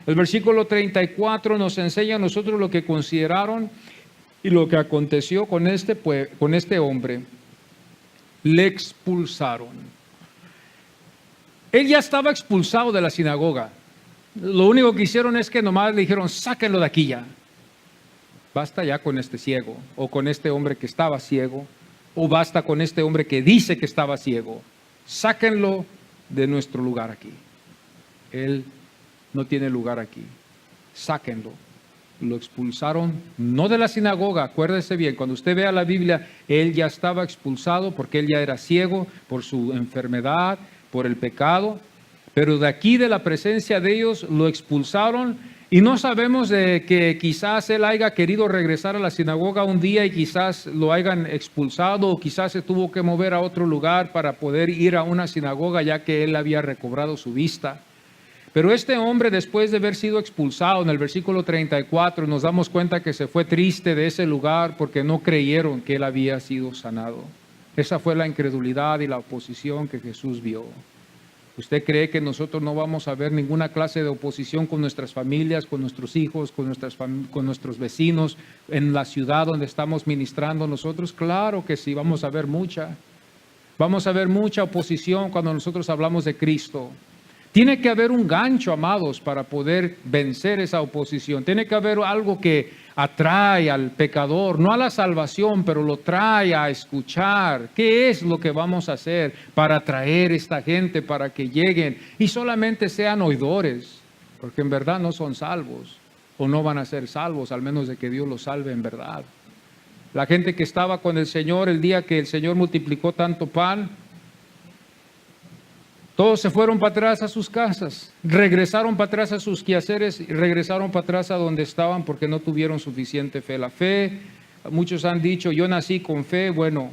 El versículo 34 nos enseña a nosotros lo que consideraron y lo que aconteció con este hombre. Le expulsaron. Él ya estaba expulsado de la sinagoga. Lo único que hicieron es que nomás le dijeron, sáquenlo de aquí ya. Basta ya con este ciego, o con este hombre que estaba ciego, o basta con este hombre que dice que estaba ciego. Sáquenlo de nuestro lugar aquí. Él no tiene lugar aquí. Sáquenlo. Lo expulsaron, no de la sinagoga, acuérdese bien, cuando usted vea la Biblia, él ya estaba expulsado porque él ya era ciego por su enfermedad, por el pecado, pero de aquí, de la presencia de ellos, lo expulsaron. Y no sabemos de que quizás él haya querido regresar a la sinagoga un día y quizás lo hayan expulsado, o quizás se tuvo que mover a otro lugar para poder ir a una sinagoga ya que él había recobrado su vista. Pero este hombre, después de haber sido expulsado, en el versículo 34, nos damos cuenta que se fue triste de ese lugar porque no creyeron que él había sido sanado. Esa fue la incredulidad y la oposición que Jesús vio. ¿Usted cree que nosotros no vamos a ver ninguna clase de oposición con nuestras familias, con nuestros hijos, con nuestros vecinos, en la ciudad donde estamos ministrando nosotros? Claro que sí, vamos a ver mucha. Vamos a ver mucha oposición cuando nosotros hablamos de Cristo. Tiene que haber un gancho, amados, para poder vencer esa oposición. Tiene que haber algo que atrae al pecador, no a la salvación, pero lo trae a escuchar. ¿Qué es lo que vamos a hacer para atraer a esta gente para que lleguen y solamente sean oidores? Porque en verdad no son salvos o no van a ser salvos, al menos de que Dios los salve en verdad. La gente que estaba con el Señor el día que el Señor multiplicó tanto pan, todos se fueron para atrás a sus casas, regresaron para atrás a sus quehaceres y regresaron para atrás a donde estaban porque no tuvieron suficiente fe. La fe, muchos han dicho, yo nací con fe, bueno,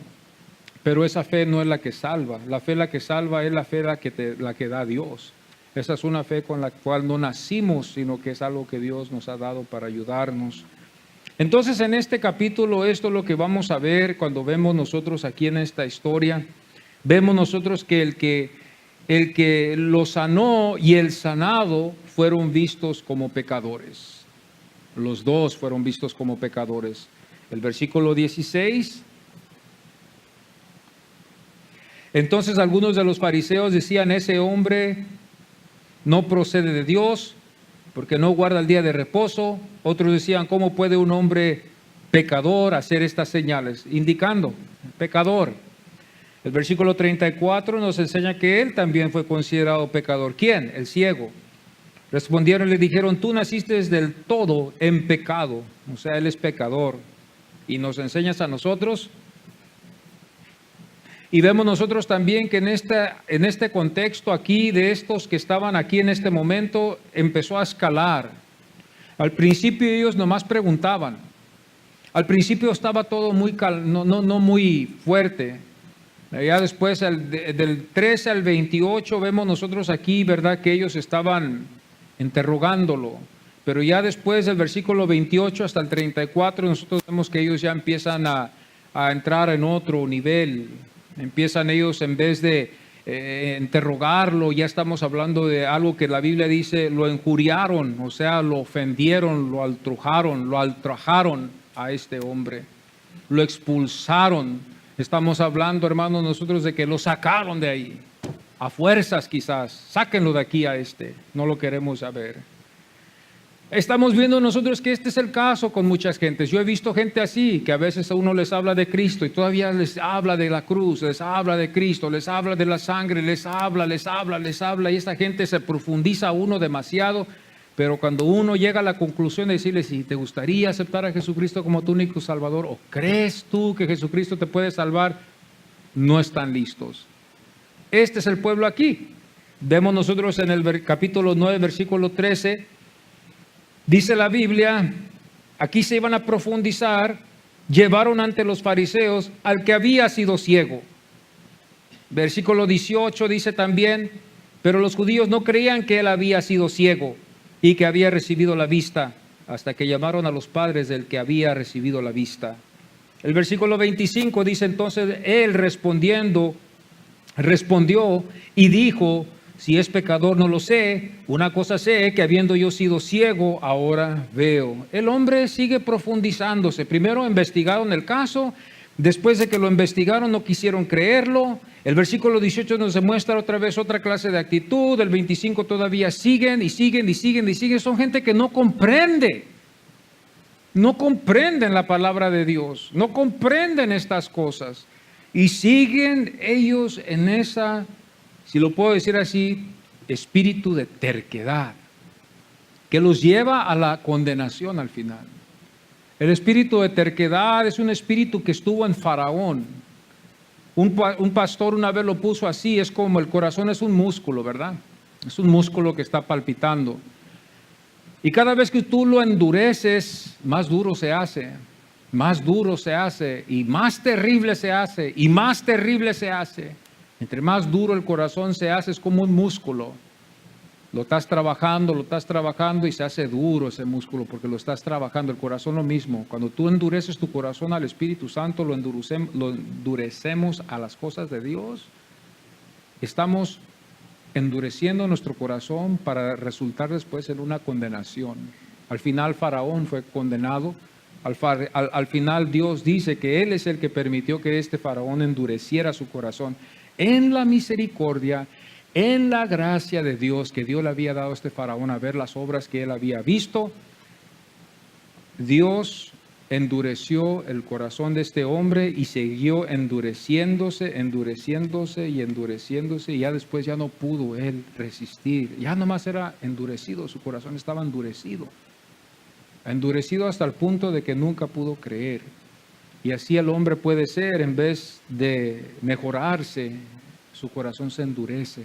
pero esa fe no es la que salva. La fe la que salva es la fe la que da Dios. Esa es una fe con la cual no nacimos, sino que es algo que Dios nos ha dado para ayudarnos. Entonces, en este capítulo, esto es lo que vamos a ver cuando vemos nosotros aquí en esta historia. Vemos nosotros que el que lo sanó y el sanado fueron vistos como pecadores. Los dos fueron vistos como pecadores. El versículo 16. Entonces algunos de los fariseos decían, ese hombre no procede de Dios porque no guarda el día de reposo. Otros decían, ¿cómo puede un hombre pecador hacer estas señales? Indicando, pecador. El versículo 34 nos enseña que él también fue considerado pecador. ¿Quién? El ciego. Respondieron y le dijeron, tú naciste del todo en pecado. O sea, él es pecador. Y nos enseñas a nosotros. Y vemos nosotros también que en este contexto aquí, de estos que estaban aquí en este momento, empezó a escalar. Al principio ellos nomás preguntaban. Al principio estaba todo no muy fuerte. Ya después, del 13 al 28, vemos nosotros aquí, ¿verdad?, que ellos estaban interrogándolo. Pero ya después del versículo 28 hasta el 34, nosotros vemos que ellos ya empiezan a entrar en otro nivel. Empiezan ellos, en vez de interrogarlo. Ya estamos hablando de algo que la Biblia dice, lo injuriaron, o sea, lo ofendieron, lo ultrajaron a este hombre, lo expulsaron. Estamos hablando, hermanos, nosotros de que lo sacaron de ahí, a fuerzas quizás. Sáquenlo de aquí a este, no lo queremos saber. Estamos viendo nosotros que este es el caso con muchas gentes. Yo he visto gente así, que a veces a uno les habla de Cristo y todavía les habla de la cruz, les habla de Cristo, les habla de la sangre, les habla, y esta gente se profundiza a uno demasiado. Pero cuando uno llega a la conclusión de decirle si te gustaría aceptar a Jesucristo como tu único Salvador, o crees tú que Jesucristo te puede salvar, no están listos. Este es el pueblo aquí. Vemos nosotros en el capítulo 9, versículo 13, dice la Biblia, aquí se iban a profundizar, llevaron ante los fariseos al que había sido ciego. Versículo 18 dice también, pero los judíos no creían que él había sido ciego y que había recibido la vista, hasta que llamaron a los padres del que había recibido la vista. El versículo 25 dice entonces, él respondió y dijo, si es pecador no lo sé, una cosa sé, que habiendo yo sido ciego, ahora veo. El hombre sigue profundizándose. Primero investigaron el caso, después de que lo investigaron no quisieron creerlo. El versículo 18 nos demuestra otra vez otra clase de actitud. El 25 todavía siguen. Son gente que no comprende. No comprenden la palabra de Dios. No comprenden estas cosas. Y siguen ellos en esa, si lo puedo decir así, espíritu de terquedad, que los lleva a la condenación al final. El espíritu de terquedad es un espíritu que estuvo en Faraón. Un pastor una vez lo puso así, es como el corazón es un músculo, ¿verdad? Es un músculo que está palpitando. Y cada vez que tú lo endureces, más duro se hace, y más terrible se hace, y más terrible se hace. Entre más duro el corazón se hace, es como un músculo. Lo estás trabajando y se hace duro ese músculo porque lo estás trabajando. El corazón lo mismo. Cuando tú endureces tu corazón al Espíritu Santo, lo endurecemos a las cosas de Dios. Estamos endureciendo nuestro corazón para resultar después en una condenación. Al final Faraón fue condenado. Al final Dios dice que Él es el que permitió que este Faraón endureciera su corazón. En la misericordia, en la gracia de Dios que Dios le había dado a este Faraón a ver las obras que él había visto, Dios endureció el corazón de este hombre y siguió endureciéndose, y ya después ya no pudo él resistir. Ya nomás era endurecido, su corazón estaba endurecido hasta el punto de que nunca pudo creer. Y así el hombre puede ser, en vez de mejorarse, su corazón se endurece.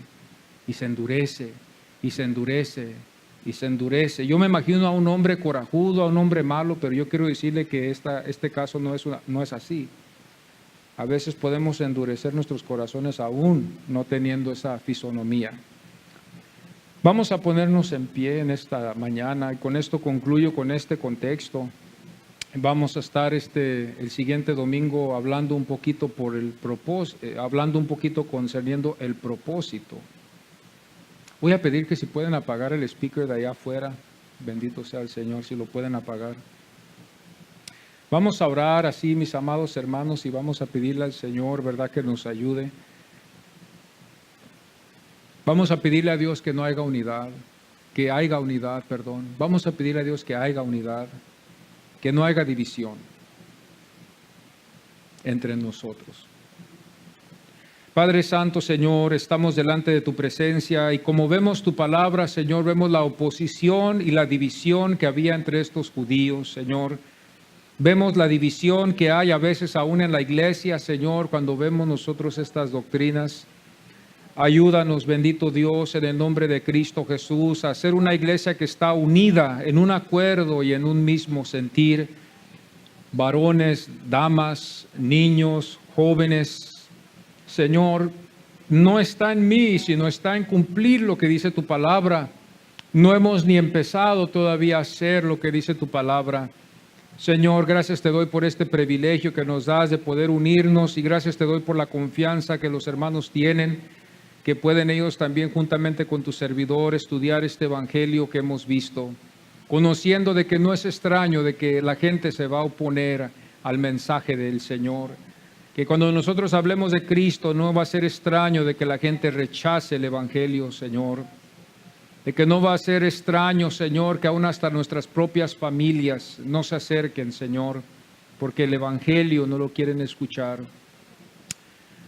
Y se endurece. Yo me imagino a un hombre corajudo, a un hombre malo, pero yo quiero decirle que este caso no es así. A veces podemos endurecer nuestros corazones aún no teniendo esa fisonomía. Vamos a ponernos en pie en esta mañana y con esto concluyo con este contexto. Vamos a estar el siguiente domingo hablando un poquito concerniendo el propósito. Voy a pedir que si pueden apagar el speaker de allá afuera, bendito sea el Señor, si lo pueden apagar. Vamos a orar así, mis amados hermanos, y vamos a pedirle al Señor, ¿verdad?, que nos ayude. Vamos a pedirle a Dios que no haya unidad, Vamos a pedirle a Dios que haya unidad, que no haya división entre nosotros. Padre Santo, Señor, estamos delante de tu presencia y como vemos tu palabra, Señor, vemos la oposición y la división que había entre estos judíos, Señor. Vemos la división que hay a veces aún en la iglesia, Señor, cuando vemos nosotros estas doctrinas. Ayúdanos, bendito Dios, en el nombre de Cristo Jesús, a ser una iglesia que está unida en un acuerdo y en un mismo sentir. Varones, damas, niños, jóvenes, Señor, no está en mí, sino está en cumplir lo que dice tu palabra. No hemos ni empezado todavía a hacer lo que dice tu palabra. Señor, gracias te doy por este privilegio que nos das de poder unirnos y gracias te doy por la confianza que los hermanos tienen que pueden ellos también juntamente con tu servidor estudiar este evangelio que hemos visto, conociendo de que no es extraño de que la gente se va a oponer al mensaje del Señor, que cuando nosotros hablemos de Cristo no va a ser extraño de que la gente rechace el evangelio, Señor, de que no va a ser extraño, Señor, que aún hasta nuestras propias familias no se acerquen, Señor, porque el evangelio no lo quieren escuchar.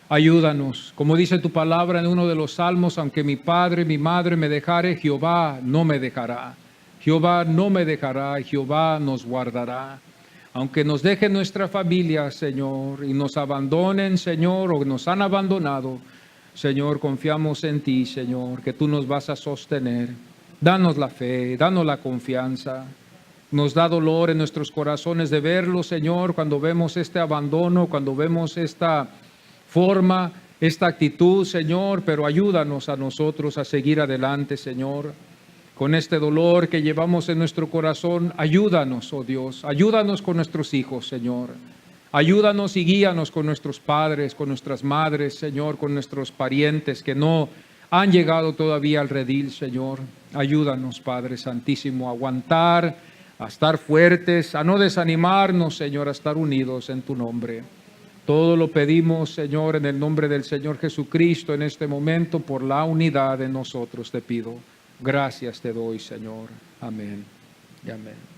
Ayúdanos, como dice tu palabra en uno de los salmos, aunque mi padre, mi madre me dejare, Jehová no me dejará. Jehová no me dejará, Jehová nos guardará. Aunque nos deje nuestra familia, Señor, y nos abandonen, Señor, o nos han abandonado, Señor, confiamos en ti, Señor, que tú nos vas a sostener. Danos la fe, danos la confianza. Nos da dolor en nuestros corazones de verlo, Señor, cuando vemos este abandono, cuando vemos esta forma, esta actitud, Señor, pero ayúdanos a nosotros a seguir adelante, Señor. Con este dolor que llevamos en nuestro corazón, ayúdanos, oh Dios, ayúdanos con nuestros hijos, Señor. Ayúdanos y guíanos con nuestros padres, con nuestras madres, Señor, con nuestros parientes que no han llegado todavía al redil, Señor. Ayúdanos, Padre Santísimo, a aguantar, a estar fuertes, a no desanimarnos, Señor, a estar unidos en tu nombre. Todo lo pedimos, Señor, en el nombre del Señor Jesucristo en este momento, por la unidad de nosotros te pido. Gracias te doy, Señor. Amén y amén.